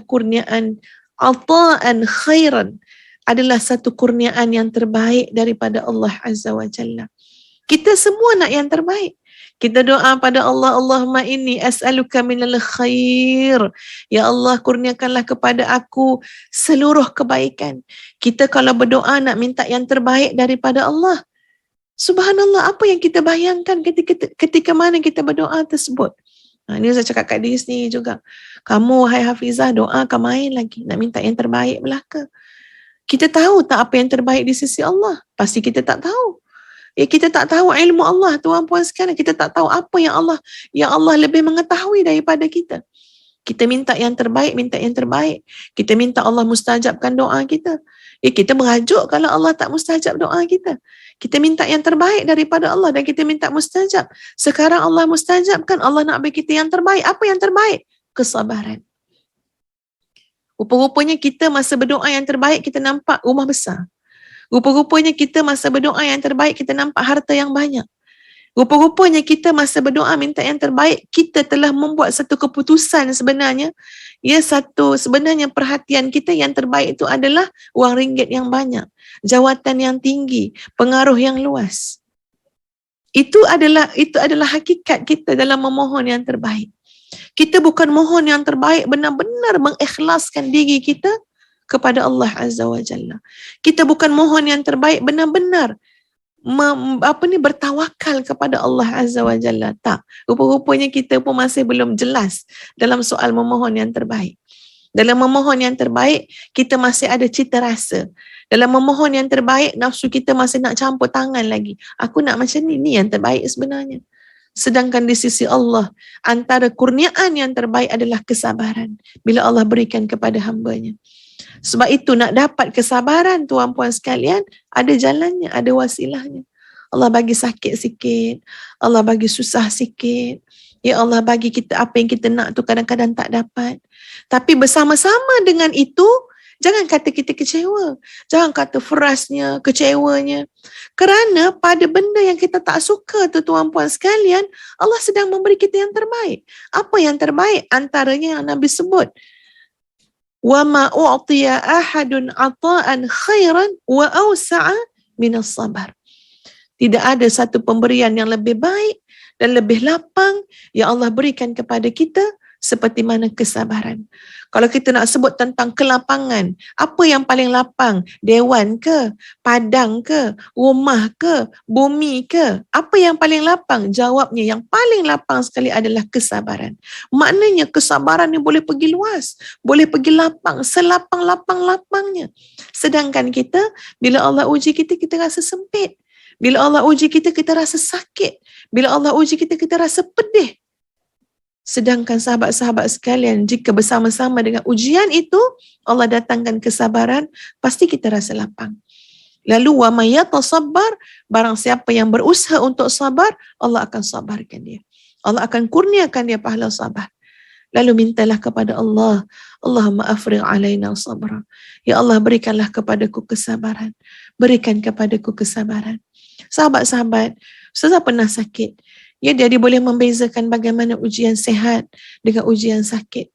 kurniaan, ata'an khairan, adalah satu kurniaan yang terbaik daripada Allah Azza wa Jalla. Kita semua nak yang terbaik. Kita doa pada Allah, Allahumma inni as'aluka minal khair. Ya Allah, kurniakanlah kepada aku seluruh kebaikan. Kita kalau berdoa nak minta yang terbaik daripada Allah, subhanallah, apa yang kita bayangkan ketika mana kita berdoa tersebut. Ini saya cakap kat diri sendiri juga. Kamu, wahai Hafizah, doa akan main lagi. Nak minta yang terbaik belaka. Kita tahu tak apa yang terbaik di sisi Allah? Pasti kita tak tahu. Ya, kita tak tahu ilmu Allah, tuan-puan sekalian. Kita tak tahu apa yang Allah lebih mengetahui daripada kita. Kita minta yang terbaik, minta yang terbaik. Kita minta Allah mustajabkan doa kita. Kita merajuk kalau Allah tak mustajab doa kita. Kita minta yang terbaik daripada Allah dan kita minta mustajab. Sekarang Allah mustajabkan, Allah nak bagi kita yang terbaik. Apa yang terbaik? Kesabaran. Rupa-rupanya kita masa berdoa yang terbaik, kita nampak rumah besar. Rupa-rupanya kita masa berdoa yang terbaik, kita nampak harta yang banyak. Rupa-rupanya kita masa berdoa minta yang terbaik, kita telah membuat satu keputusan sebenarnya. Sebenarnya perhatian kita yang terbaik itu adalah wang ringgit yang banyak, jawatan yang tinggi, pengaruh yang luas. Itu adalah hakikat kita dalam memohon yang terbaik. Kita bukan mohon yang terbaik, benar-benar mengikhlaskan diri kita kepada Allah Azza wa Jalla. Kita bukan mohon yang terbaik, benar-benar bertawakal kepada Allah Azza wa Jalla. Tak. Rupa-rupanya kita pun masih belum jelas dalam soal memohon yang terbaik. Dalam memohon yang terbaik, kita masih ada cita rasa. Dalam memohon yang terbaik, nafsu kita masih nak campur tangan lagi. Aku nak macam ni yang terbaik sebenarnya. Sedangkan di sisi Allah, antara kurniaan yang terbaik adalah kesabaran. Bila Allah berikan kepada hamba-Nya. Sebab itu nak dapat kesabaran, tuan-puan sekalian, ada jalannya, ada wasilahnya. Allah bagi sakit sikit, Allah bagi susah sikit. Ya Allah bagi kita apa yang kita nak tu kadang-kadang tak dapat. Tapi bersama-sama dengan itu, jangan kata kita kecewa. Jangan kata frusnya, kecewanya. Kerana pada benda yang kita tak suka tu tuan-puan sekalian, Allah sedang memberi kita yang terbaik. Apa yang terbaik? Antaranya yang Nabi sebut. وَمَا أُعْطِيَ أَحَدٌ عَطَاءً خَيْرًا وَأَوْسَعَ مِنَ الصَّبْرِ. Tidak ada satu pemberian yang lebih baik dan lebih lapang yang Allah berikan kepada kita seperti mana kesabaran. Kalau kita nak sebut tentang kelapangan, apa yang paling lapang? Dewan ke? Padang ke? Rumah ke? Bumi ke? Apa yang paling lapang? Jawabnya yang paling lapang sekali adalah kesabaran. Maknanya kesabaran ni boleh pergi luas, boleh pergi lapang, selapang-lapang-lapangnya. Sedangkan kita, bila Allah uji kita, kita rasa sempit. Bila Allah uji kita, kita rasa sakit. Bila Allah uji kita, kita rasa pedih. Sedangkan sahabat-sahabat sekalian, jika bersama-sama dengan ujian itu, Allah datangkan kesabaran, pasti kita rasa lapang. Lalu, wa may yatasabbar, barang siapa yang berusaha untuk sabar, Allah akan sabarkan dia. Allah akan kurniakan dia pahala sabar. Lalu mintalah kepada Allah, Allahumma afrigh alaina sabra. Ya Allah, berikanlah kepadaku kesabaran. Berikan kepadaku kesabaran. Sahabat-sahabat, Ustazah pernah sakit. Ya, jadi boleh membezakan bagaimana ujian sehat dengan ujian sakit.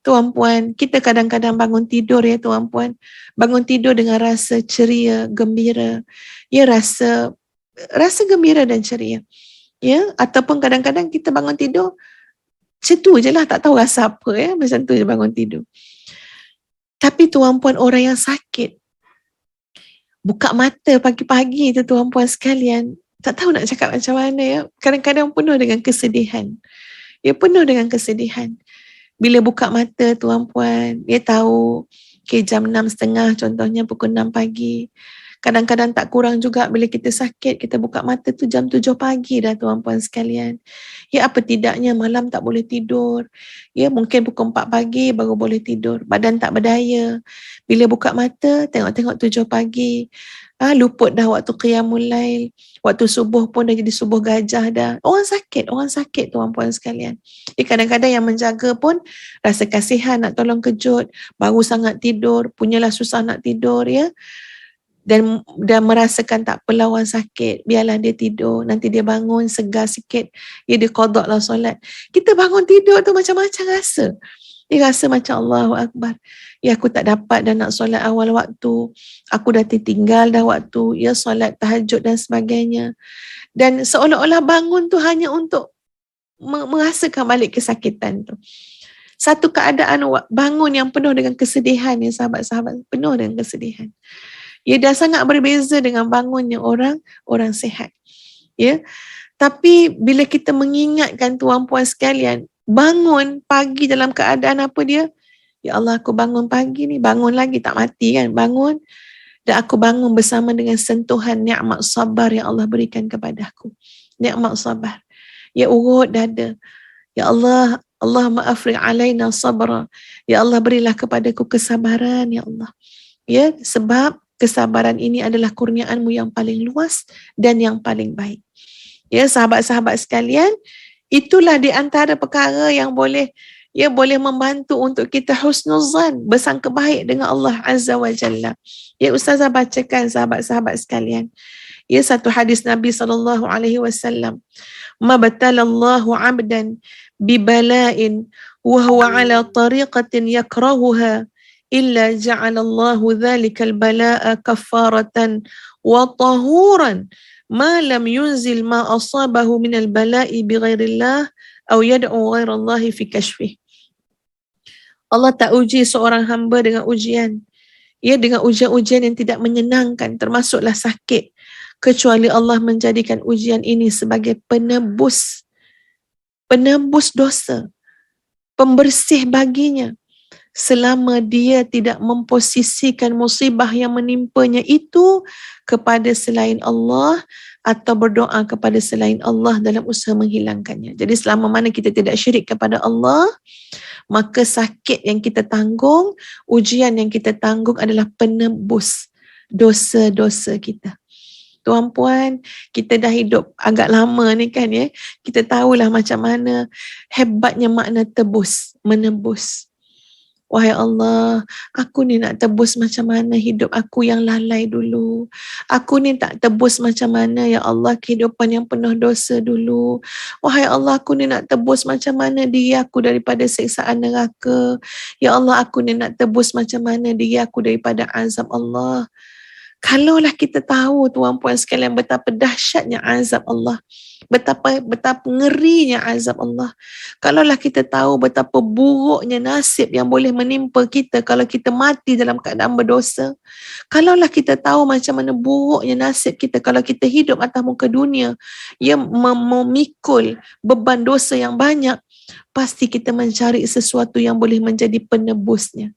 Tuan-puan, kita kadang-kadang bangun tidur ya tuan-puan. Bangun tidur dengan rasa ceria, gembira. Ya, rasa gembira dan ceria. Ya, ataupun kadang-kadang kita bangun tidur, macam tu je lah, tak tahu rasa apa ya, macam tu je bangun tidur. Tapi tuan-puan, orang yang sakit, buka mata pagi-pagi tu tuan-puan sekalian, tak tahu nak cakap macam mana ya. Kadang-kadang penuh dengan kesedihan. Ya, penuh dengan kesedihan. Bila buka mata tuan-puan, dia tahu jam 6.30 contohnya, pukul 6 pagi. Kadang-kadang tak kurang juga bila kita sakit, kita buka mata tu jam 7 pagi dah tuan-puan sekalian. Ya, apa tidaknya malam tak boleh tidur. Ya, mungkin pukul 4 pagi baru boleh tidur. Badan tak berdaya. Bila buka mata, tengok-tengok 7 pagi. Luput dah waktu qiyamul lail. Waktu subuh pun dah jadi subuh gajah dah. Orang sakit tuan-puan sekalian. Kadang-kadang yang menjaga pun rasa kasihan nak tolong kejut. Baru sangat tidur, punyalah susah nak tidur ya. Dan merasakan tak apa lawan sakit, biarlah dia tidur, nanti dia bangun segar sikit, ya dia qadaklah solat. Kita bangun tidur tu macam-macam rasa. Dia rasa macam Allahu Akbar. Ya, aku tak dapat dah nak solat awal waktu. Aku dah tertinggal dah waktu. Ya, solat tahajud dan sebagainya. Dan seolah-olah bangun tu hanya untuk merasakan balik kesakitan tu. Satu keadaan bangun yang penuh dengan kesedihan ya sahabat-sahabat. Penuh dengan kesedihan. Ya, dah sangat berbeza dengan bangunnya orang sehat. Ya. Tapi bila kita mengingatkan tuan-puan sekalian, bangun pagi dalam keadaan apa dia? Ya Allah, aku bangun pagi ni, bangun lagi tak mati kan, bangun. Dan aku bangun bersama dengan sentuhan nikmat sabar yang Allah berikan kepada aku. Nikmat sabar. Ya, urut dada. Ya Allah, Allahumma afriq alaina sabra. Ya Allah, berilah kepadaku kesabaran, ya Allah. Ya, sebab kesabaran ini adalah kurniaan-Mu yang paling luas dan yang paling baik. Ya, sahabat-sahabat sekalian, itulah di antara perkara yang boleh membantu untuk kita husnuzan, bersangka baik dengan Allah Azza wa Jalla. Ya, Ustazah bacakan sahabat-sahabat sekalian. Ya, satu hadis Nabi SAW. Ma batalallahu 'abdan bibala'in wa huwa 'ala tariqatin yakrahuha illa ja'alallahu dhalikal bala'a kaffaratan wa tahuran ma lam yunzil ma asabahu minal bala'i bighairillah aw yad'u ghairallahi fi kashfih. Allah tak uji seorang hamba dengan ujian, dengan ujian-ujian yang tidak menyenangkan, termasuklah sakit, kecuali Allah menjadikan ujian ini sebagai penebus dosa, pembersih baginya, selama dia tidak memposisikan musibah yang menimpanya itu kepada selain Allah atau berdoa kepada selain Allah dalam usaha menghilangkannya. Jadi selama mana kita tidak syirik kepada Allah, maka sakit yang kita tanggung, ujian yang kita tanggung adalah penebus dosa-dosa kita. Tuan-puan, kita dah hidup agak lama ni kan ya. Kita tahulah macam mana hebatnya makna tebus, menebus. Wahai Allah, aku ni nak tebus macam mana hidup aku yang lalai dulu. Aku ni tak tebus macam mana ya Allah kehidupan yang penuh dosa dulu. Wahai Allah, aku ni nak tebus macam mana diri aku daripada siksaan neraka. Ya Allah, aku ni nak tebus macam mana diri aku daripada azab Allah. Kalaulah kita tahu tuan-puan sekalian betapa dahsyatnya azab Allah, betapa ngerinya azab Allah. Kalaulah kita tahu betapa buruknya nasib yang boleh menimpa kita kalau kita mati dalam keadaan berdosa. Kalaulah kita tahu macam mana buruknya nasib kita kalau kita hidup atas muka dunia yang memikul beban dosa yang banyak, pasti kita mencari sesuatu yang boleh menjadi penebusnya.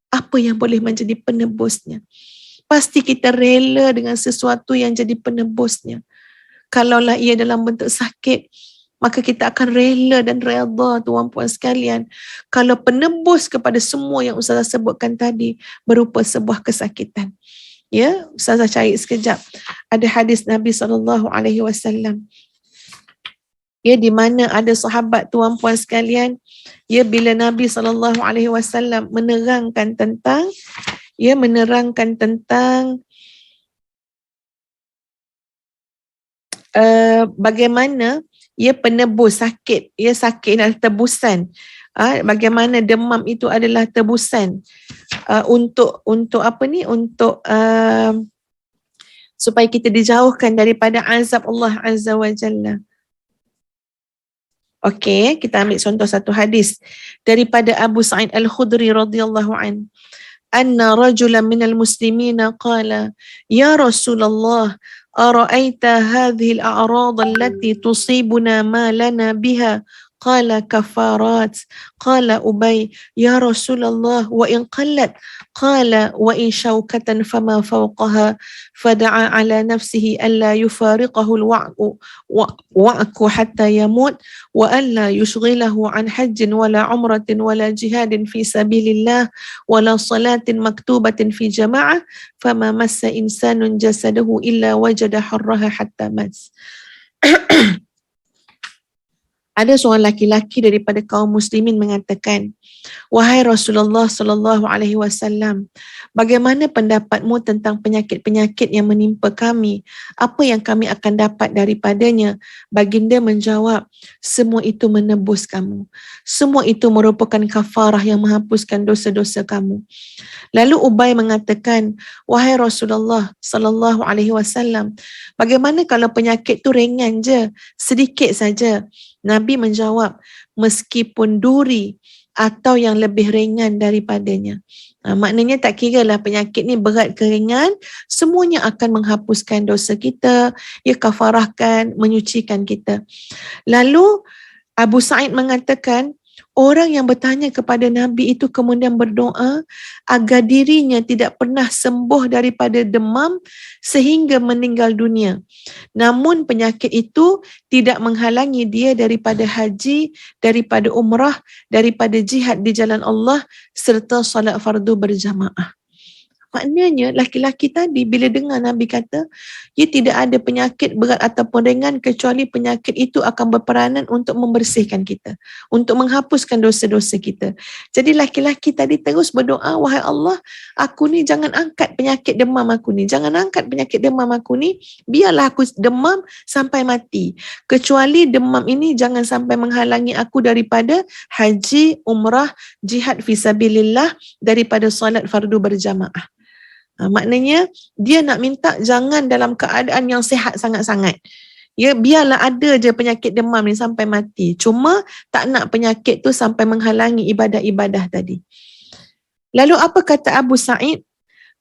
Apa yang boleh menjadi penebusnya? Pasti kita rela dengan sesuatu yang jadi penebusnya. Kalaulah ia dalam bentuk sakit, maka kita akan rela dan redha tuan-puan sekalian. Kalau penebus kepada semua yang Ustazah sebutkan tadi berupa sebuah kesakitan. Ya, Ustazah cari sekejap. Ada hadis Nabi SAW. Ya, di mana ada sahabat tuan-puan sekalian, ya, bila Nabi SAW menerangkan tentang bagaimana penebus sakit, sakit adalah tebusan. Bagaimana demam itu adalah tebusan untuk supaya kita dijauhkan daripada azab Allah Azza wa Jalla. Okey, kita ambil contoh satu hadis daripada Abu Sa'id Al-Khudri radhiyallahu anhu. Anna rajulan minal muslimina qala, ya Rasulullah, ara'aita hadhihi al-a'rad allati tusibuna ma lana biha? Qala kafarat. Qala Ubay, ya Rasulullah, wa in qallat? Qala wa in shawkatan fama fawqaha. Fada'a ala nafsihi alla yufariqahu al-wa'ku hatta yamut wa alla yushghilahu an hajjin wala umratin wala jihadin fi sabilillah wala salatin maktubatin fi jama'ah fama massa insanun jasadahu illa wajada harraha hatta mas. Ada seorang laki-laki daripada kaum muslimin mengatakan, wahai Rasulullah sallallahu alaihi wasallam, bagaimana pendapatmu tentang penyakit-penyakit yang menimpa kami? Apa yang kami akan dapat daripadanya? Baginda menjawab, semua itu menebus kamu. Semua itu merupakan kafarah yang menghapuskan dosa-dosa kamu. Lalu Ubay mengatakan, wahai Rasulullah sallallahu alaihi wasallam, bagaimana kalau penyakit tu ringan je, sedikit saja? Nabi menjawab, meskipun duri atau yang lebih ringan daripadanya. Maknanya tak kira lah penyakit ni berat ke ringan, semuanya akan menghapuskan dosa kita, kafarahkan, menyucikan kita. Lalu Abu Sa'id mengatakan, Orang yang bertanya kepada Nabi itu kemudian berdoa agar dirinya tidak pernah sembuh daripada demam sehingga meninggal dunia. Namun penyakit itu tidak menghalangi dia daripada haji, daripada umrah, daripada jihad di jalan Allah serta solat fardu berjamaah. Maknanya laki-laki tadi bila dengar Nabi kata, ia tidak ada penyakit berat ataupun ringan kecuali penyakit itu akan berperanan untuk membersihkan kita, untuk menghapuskan dosa-dosa kita. Jadi laki-laki tadi terus berdoa, wahai Allah, aku ni jangan angkat penyakit demam aku ni, jangan angkat penyakit demam aku ni, biarlah aku demam sampai mati. Kecuali demam ini jangan sampai menghalangi aku daripada haji, umrah, jihad fisabilillah, daripada solat fardu berjamaah. Maknanya dia nak minta jangan dalam keadaan yang sihat sangat-sangat. Ya, biarlah ada je penyakit demam ni sampai mati. Cuma tak nak penyakit tu sampai menghalangi ibadah-ibadah tadi. Lalu apa kata Abu Sa'id?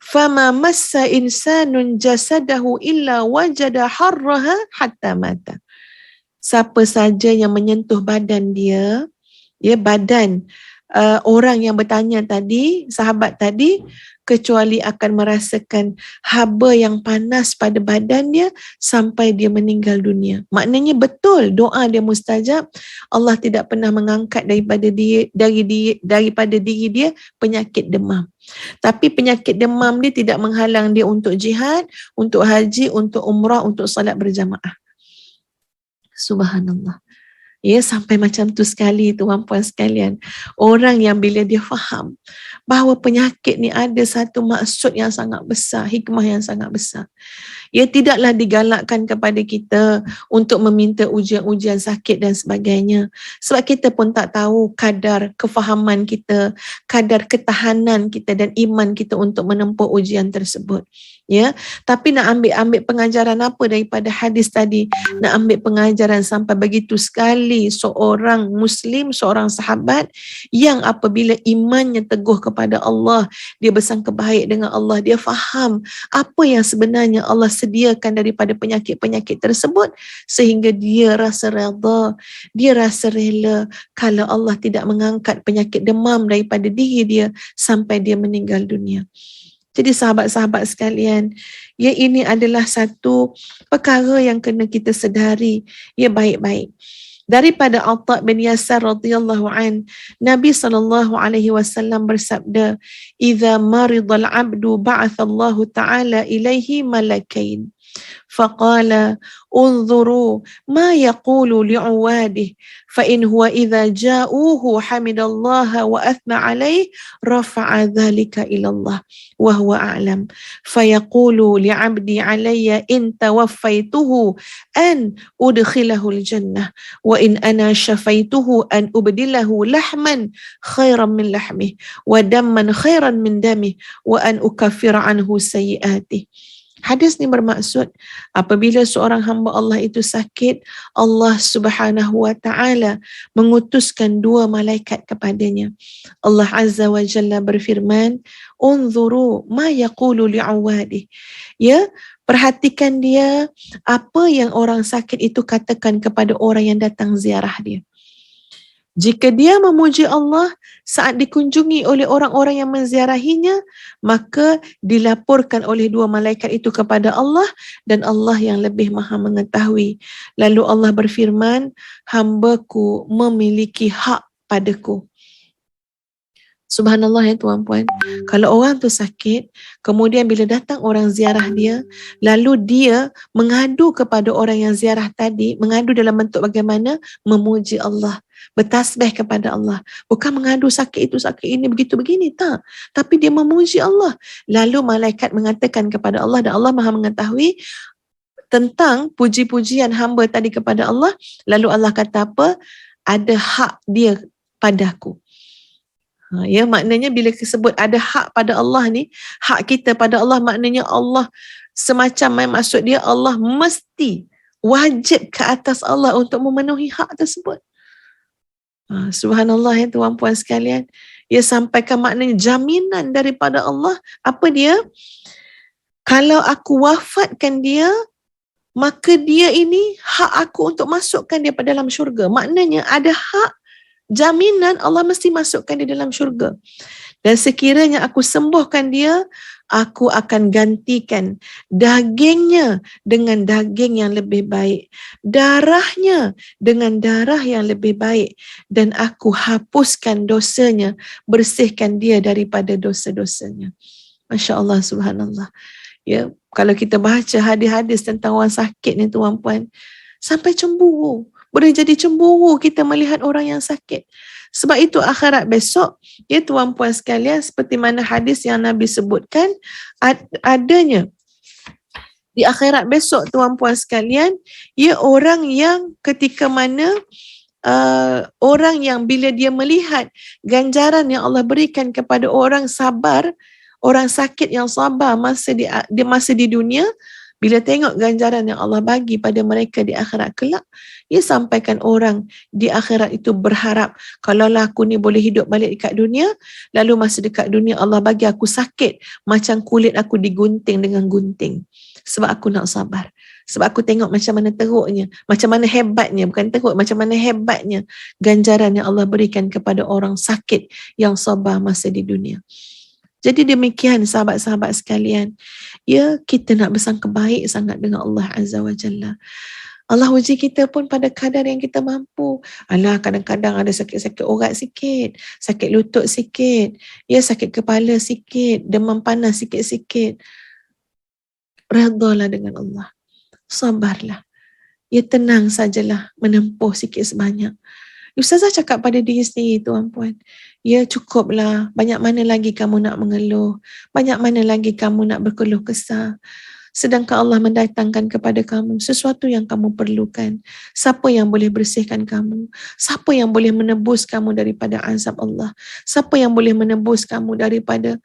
Fama massa insanun jasadahu illa wajada harraha hatta mata. Siapa saja yang menyentuh badan dia, ya badan orang yang bertanya tadi, sahabat tadi, kecuali akan merasakan haba yang panas pada badan dia sampai dia meninggal dunia. Maknanya betul doa dia mustajab. Allah tidak pernah mengangkat daripada diri dia penyakit demam. Tapi penyakit demam dia tidak menghalang dia untuk jihad, untuk haji, untuk umrah, untuk salat berjamaah. Subhanallah. Ya, sampai macam tu sekali tuan-puan sekalian. Orang yang bila dia faham bahawa penyakit ni ada satu maksud yang sangat besar, hikmah yang sangat besar. Ya, tidaklah digalakkan kepada kita untuk meminta ujian-ujian sakit dan sebagainya. Sebab kita pun tak tahu kadar kefahaman kita, kadar ketahanan kita dan iman kita untuk menempuh ujian tersebut. Ya, tapi nak ambil pengajaran apa daripada hadis tadi? Nak ambil pengajaran sampai begitu sekali seorang Muslim, seorang sahabat yang apabila imannya teguh kepada Allah, dia bersangka baik dengan Allah, dia faham apa yang sebenarnya Allah sediakan daripada penyakit-penyakit tersebut sehingga dia rasa redha, dia rasa rela kalau Allah tidak mengangkat penyakit demam daripada diri dia sampai dia meninggal dunia. Jadi sahabat-sahabat sekalian, ya ini adalah satu perkara yang kena kita sedari ya baik-baik. Daripada Atha bin Yasar radhiyallahu an, Nabi SAW bersabda, "Idza maridal 'abdu ba'athallahu ta'ala ilaihi malakain." فقال انظروا ما يقول لعواده فإن هو إذا جاءوه حمد الله وأثنى عليه رفع ذلك إلى الله وهو أعلم فيقول لعبدي علي إن توفيته أن أدخله الجنة وإن أنا شفيته أن أبدله لحما خيرا من لحمه ودما خيرا من دمه وأن أكفر عنه سيئاته. Hadis ni bermaksud apabila seorang hamba Allah itu sakit, Allah Subhanahu wa taala mengutuskan dua malaikat kepadanya. Allah Azza wa Jalla berfirman, "Unzuru ma yaqulu li'awadih." Ya, perhatikan dia apa yang orang sakit itu katakan kepada orang yang datang ziarah dia. Jika dia memuji Allah saat dikunjungi oleh orang-orang yang menziarahinya, maka dilaporkan oleh dua malaikat itu kepada Allah dan Allah yang lebih maha mengetahui. Lalu Allah berfirman, "Hamba-Ku memiliki hak padaku." Subhanallah ya tuan-puan. Kalau orang tu sakit, kemudian bila datang orang ziarah dia, lalu dia mengadu kepada orang yang ziarah tadi, mengadu dalam bentuk bagaimana? Memuji Allah, bertasbih kepada Allah. Bukan mengadu sakit itu, sakit ini, begitu begini, tak. Tapi dia memuji Allah. Lalu malaikat mengatakan kepada Allah dan Allah maha mengetahui tentang puji-pujian hamba tadi kepada Allah. Lalu Allah kata apa? Ada hak dia padaku. Ya, maknanya bila disebut ada hak pada Allah ni, hak kita pada Allah, maknanya Allah semacam maksud dia Allah mesti wajib ke atas Allah untuk memenuhi hak tersebut. Subhanallah ya tuan-puan sekalian. Ia sampaikan maknanya jaminan daripada Allah. Apa dia? Kalau aku wafatkan dia, maka dia ini hak aku untuk masukkan dia pada dalam syurga. Maknanya ada hak jaminan Allah mesti masukkan dia dalam syurga. Dan sekiranya aku sembuhkan dia, aku akan gantikan dagingnya dengan daging yang lebih baik, darahnya dengan darah yang lebih baik, dan aku hapuskan dosanya, bersihkan dia daripada dosa-dosanya. Masya Allah, subhanallah. Ya, kalau kita baca hadis-hadis tentang orang sakit ni tuan-puan, sampai cemburu. Boleh jadi cemburu kita melihat orang yang sakit. Sebab itu akhirat besok, ya tuan-puan sekalian, seperti mana hadis yang Nabi sebutkan, adanya di akhirat besok tuan-puan sekalian, ya orang yang ketika mana orang yang bila dia melihat ganjaran yang Allah berikan kepada orang sabar, orang sakit yang sabar masa di dunia, bila tengok ganjaran yang Allah bagi pada mereka di akhirat kelak, ia sampaikan orang di akhirat itu berharap, kalaulah aku ni boleh hidup balik dekat dunia, lalu masa dekat dunia Allah bagi aku sakit, macam kulit aku digunting dengan gunting. Sebab aku nak sabar. Sebab aku tengok macam mana teruknya, macam mana hebatnya, bukan teruk, macam mana hebatnya ganjaran yang Allah berikan kepada orang sakit yang sabar masa di dunia. Jadi demikian sahabat-sahabat sekalian, ya kita nak bersangka baik sangat dengan Allah Azza wa Jalla. Allah uji kita pun pada kadar yang kita mampu. Alah, kadang-kadang ada sakit-sakit urat sikit, sakit lutut sikit, ya sakit kepala sikit, demam panas sikit-sikit. Redalah dengan Allah. Sabarlah. Ya tenang sajalah menempuh sikit sebanyak. Ustazah cakap pada diri sendiri tuan-puan, ya cukuplah, banyak mana lagi kamu nak mengeluh, banyak mana lagi kamu nak berkeluh kesah. Sedangkan Allah mendatangkan kepada kamu sesuatu yang kamu perlukan. Siapa yang boleh bersihkan kamu? Siapa yang boleh menebus kamu daripada azab Allah? Siapa yang boleh menebus kamu daripada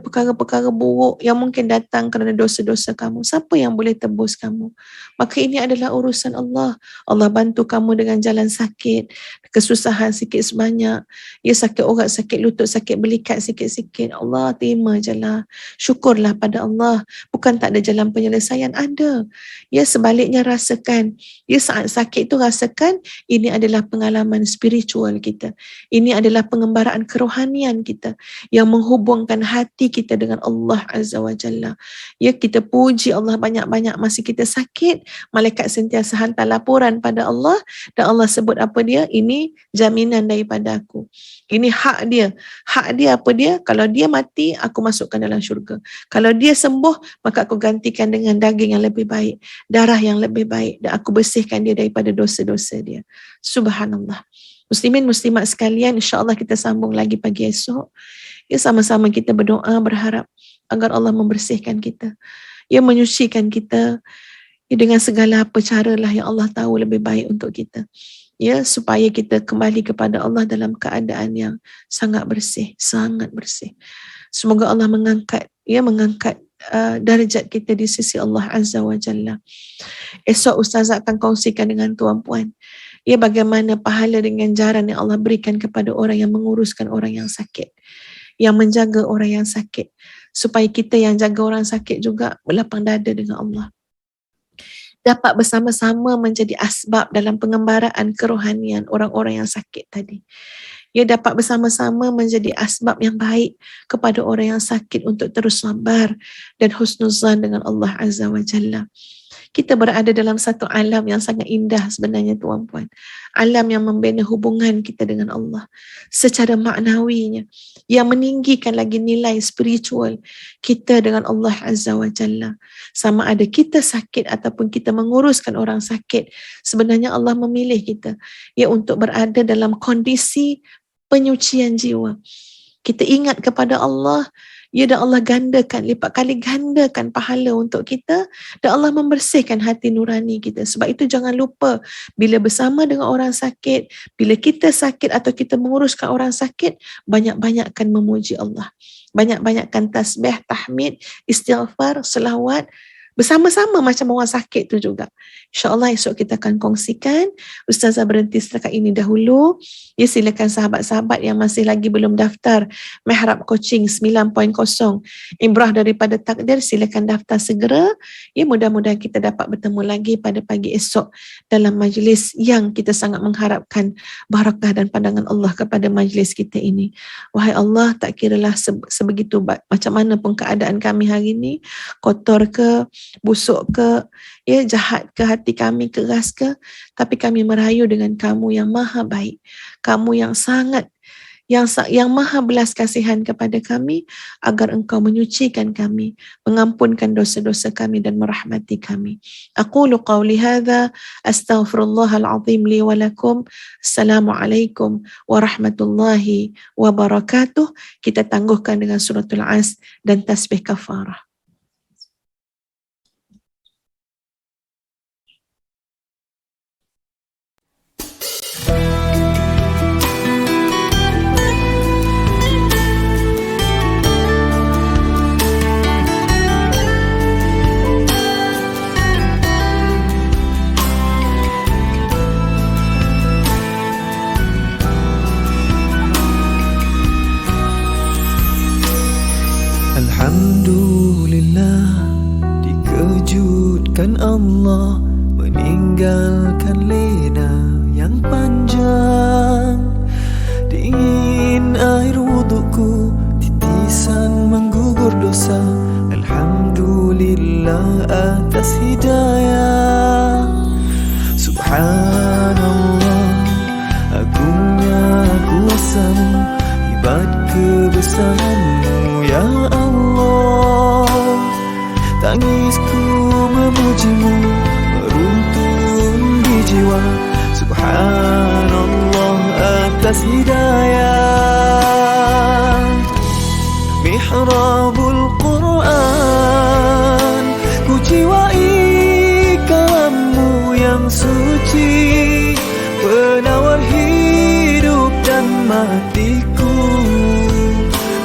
perkara-perkara buruk yang mungkin datang kerana dosa-dosa kamu? Siapa yang boleh tebus kamu? Maka ini adalah urusan Allah. Allah bantu kamu dengan jalan sakit, kesusahan sikit sebanyak, ya sakit urat, sakit lutut, sakit belikat sikit-sikit. Allah terima je lah. Syukurlah pada Allah. Bukan tak ada jalan penyelesaian, ada. Ya sebaliknya rasakan. Ya saat sakit itu rasakan ini adalah pengalaman spiritual kita. Ini adalah pengembaraan kerohanian kita yang menghubungkan hati kita dengan Allah Azza wa Jalla. Ya kita puji Allah banyak-banyak masa kita sakit. Malaikat sentiasa hantar laporan pada Allah dan Allah sebut apa dia? Ini jaminan daripada aku. Ini hak dia. Hak dia apa dia? Kalau dia mati, aku masukkan dalam syurga. Kalau dia sembuh, maka aku gantikan dengan daging yang lebih baik, darah yang lebih baik, dan aku bersihkan dia daripada dosa-dosa dia. Subhanallah. Muslimin, muslimat sekalian, insya-Allah kita sambung lagi pagi esok. Ya sama-sama kita berdoa, berharap agar Allah membersihkan kita. Ya menyucikan kita. Ya, dengan segala apa caralah yang Allah tahu lebih baik untuk kita. Ya, supaya kita kembali kepada Allah dalam keadaan yang sangat bersih, sangat bersih. Semoga Allah mengangkat darjat kita di sisi Allah Azza wa Jalla. Esok Ustazah akan kongsikan dengan tuan-puan, ya bagaimana pahala dengan ganjaran yang Allah berikan kepada orang yang menguruskan orang yang sakit, yang menjaga orang yang sakit, supaya kita yang jaga orang sakit juga berlapang dada dengan Allah. Dapat bersama-sama menjadi asbab dalam pengembaraan kerohanian orang-orang yang sakit tadi. Ia dapat bersama-sama menjadi asbab yang baik kepada orang yang sakit untuk terus sabar dan husnuzan dengan Allah Azza wa Jalla. Kita berada dalam satu alam yang sangat indah sebenarnya tuan-puan. Alam yang membina hubungan kita dengan Allah secara maknawinya, yang meninggikan lagi nilai spiritual kita dengan Allah Azza wa Jalla. Sama ada kita sakit ataupun kita menguruskan orang sakit, sebenarnya Allah memilih kita ya untuk berada dalam kondisi penyucian jiwa. Kita ingat kepada Allah, ya dan Allah gandakan, lipat kali gandakan pahala untuk kita, dan Allah membersihkan hati nurani kita. Sebab itu jangan lupa, bila bersama dengan orang sakit, bila kita sakit atau kita menguruskan orang sakit, banyak-banyakkan memuji Allah. Banyak-banyakkan tasbih, tahmid, istighfar, selawat, bersama-sama macam orang sakit tu juga. InsyaAllah esok kita akan kongsikan. Ustazah berhenti setakat ini dahulu. Ya, silakan sahabat-sahabat yang masih lagi belum daftar Mihrab Coaching 9.0 Ibrah daripada Takdir, silakan daftar segera. Ya, mudah-mudahan kita dapat bertemu lagi pada pagi esok dalam majlis yang kita sangat mengharapkan barakah dan pandangan Allah kepada majlis kita ini. Wahai Allah, tak kiralah sebegitu macam mana pun keadaan kami hari ini, kotor ke, busuk ke, ya, jahat ke hati kami, keras ke, tapi kami merayu dengan Kamu yang maha baik, Kamu yang sangat yang maha belas kasihan kepada kami, agar Engkau menyucikan kami, mengampunkan dosa-dosa kami dan merahmati kami. Aqulu qawli hadza astaghfirullahal azim li wa lakum. Assalamualaikum warahmatullahi wabarakatuh. Kita tangguhkan dengan suratul As dan tasbih kafarah. Alhamdulillah, dikejutkan Allah meninggalkan lena yang panjang. Dingin air wudukku, titisan menggugur dosa. Alhamdulillah atas hidayah. Subhanallah, agungnya kuasa-Mu, hebat kebesaran-Mu ya Allah. Tangisku memuji-Mu, meruntun di jiwa. Subhanallah atas hidayah. Mihrabul Quran, ku jiwai kalam-Mu yang suci, penawar hidup dan matiku,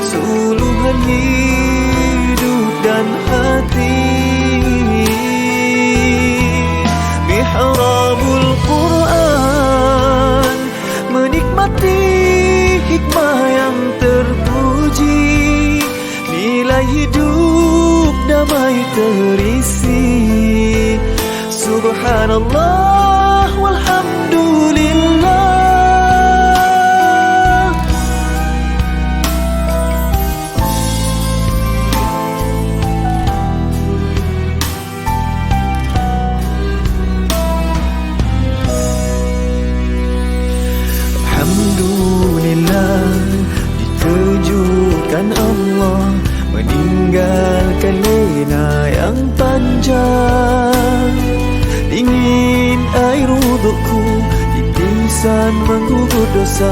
suluhan hidup dan hati. Mihrabul Quran, menikmati hikmah yang terpuji, nilai hidup damai terisi. Subhanallah walhamdulillah. Alhamdulillah, dikejutkan Allah meninggalkan lena yang panjang. Dingin air wudukku, titisan menggugur dosa.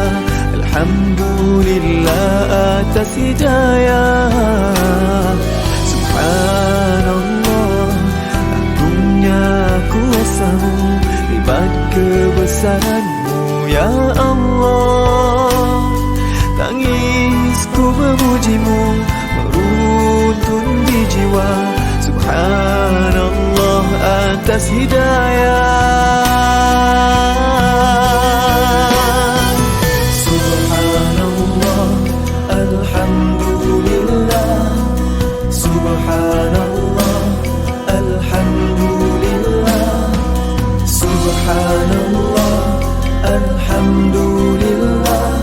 Alhamdulillah atas hidayah. Subhanallah, agungnya kuasa-Mu, hebat kebesaran-Mu ya Allah. Tangisku memuji-Mu, meruntun di jiwa. Subhanallah atas hidayah. Subhanallah, alhamdulillah. Subhanallah, alhamdulillah. Subhanallah, alhamdulillah.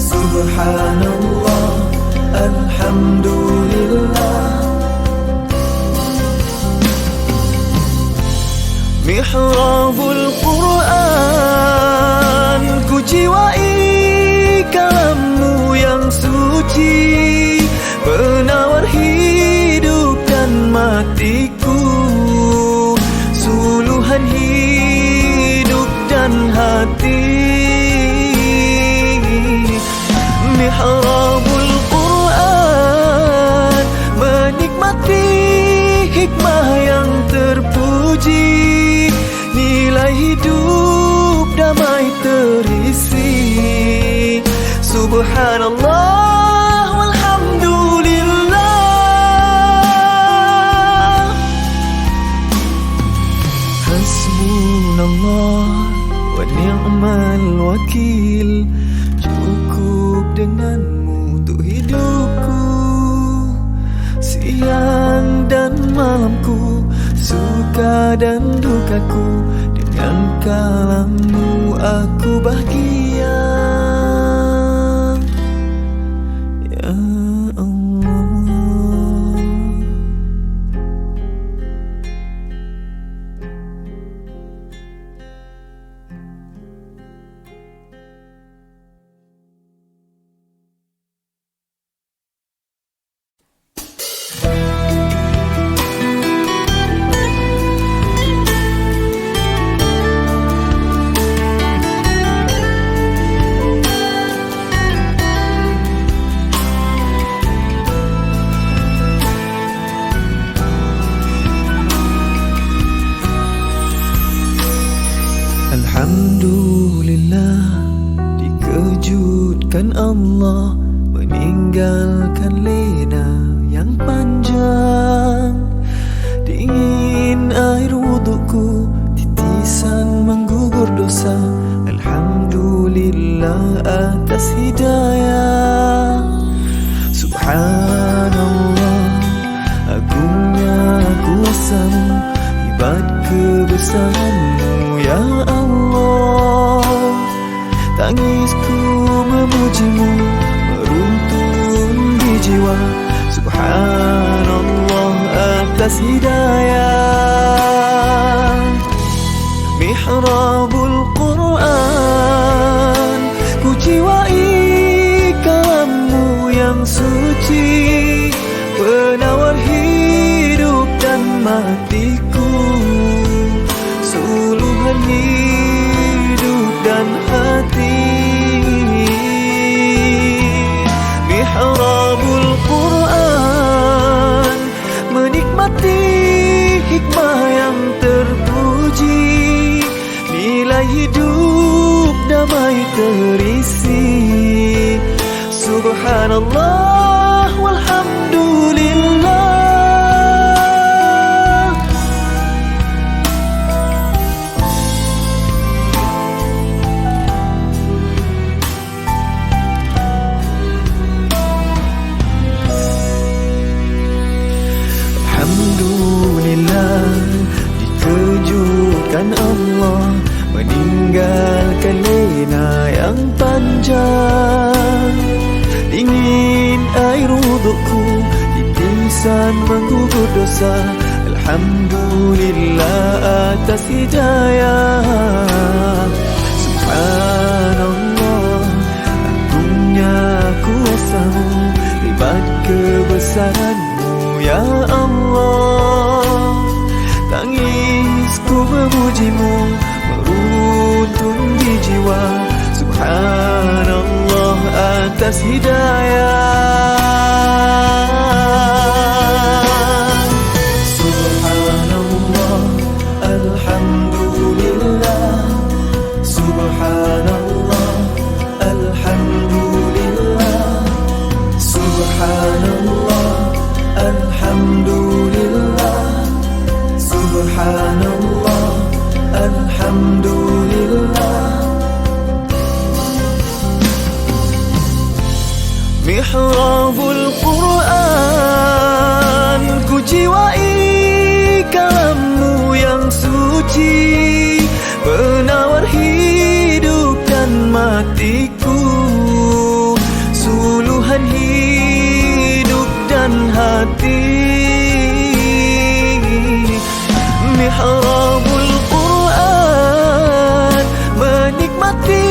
Subhanallah, alhamdulillah. Mihrabul Quran, ku jiwai kalam-Mu yang suci, penawar hidup dan matiku, suluhan hidup dan hati. Mihrabul Quran, menikmati hikmah yang terpuji, nilai hidup damai terisi. Subhanallah walhamdulillah. siang dan malamku, suka dan dukaku, dengan kalammu aku bahagia. Ya Allah. Alhamdulillah, dikejutkan Allah meninggalkan lena yang panjang. Dingin air wudukku, titisan menggugur dosa. Alhamdulillah atas hidayah. Subhanallah, agungnya kuasamu, hebat kebesaranmu ya Allah. Tangisku memujimu, meruntun di jiwa. Subhanallah atas hidayah. Mihrabul Quran, ku jiwai kalammu yang suci, penawar hidup dan matiku, suluhan hidup dan hati. Mihrabul Quran, menikmati hikmah yang terpuji, nilai hidup damai terisi. Subhanallah walhamdulillah. Alhamdulillah, dikejutkan Allah meninggalkan lena yang panjang. Dingin air wudukku, titisan menggugur dosa. Alhamdulillah atas hidayah. Subhanallah, agungnya kuasamu, hebat kebesaranmu ya Allah. Tangisku memujimu, meruntun di jiwa. Subhanallah atas hidayah. Subhanallah, alhamdulillah. Subhanallah, alhamdulillah. Subhanallah, alhamdulillah. Subhanallah, alhamdulillah. Mihrabul Quran, ku jiwai kalammu yang suci, penawar hidup dan matiku, suluhan hidup dan hati. Mihrabul Quran, menikmati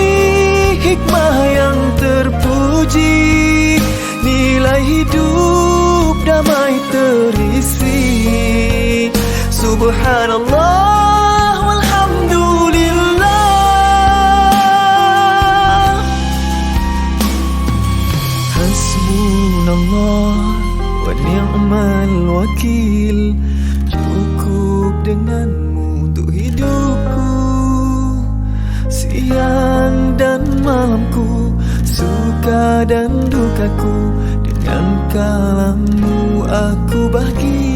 hikmah yang terpuji, nilai hidup damai terisi. Subhanallah walhamdulillah. Hasbunallah wa ni'mal wakil, cukup denganmu untuk hidupku. Siang dan malamku, suka dan dukaku, dengan kalammu aku bahagia.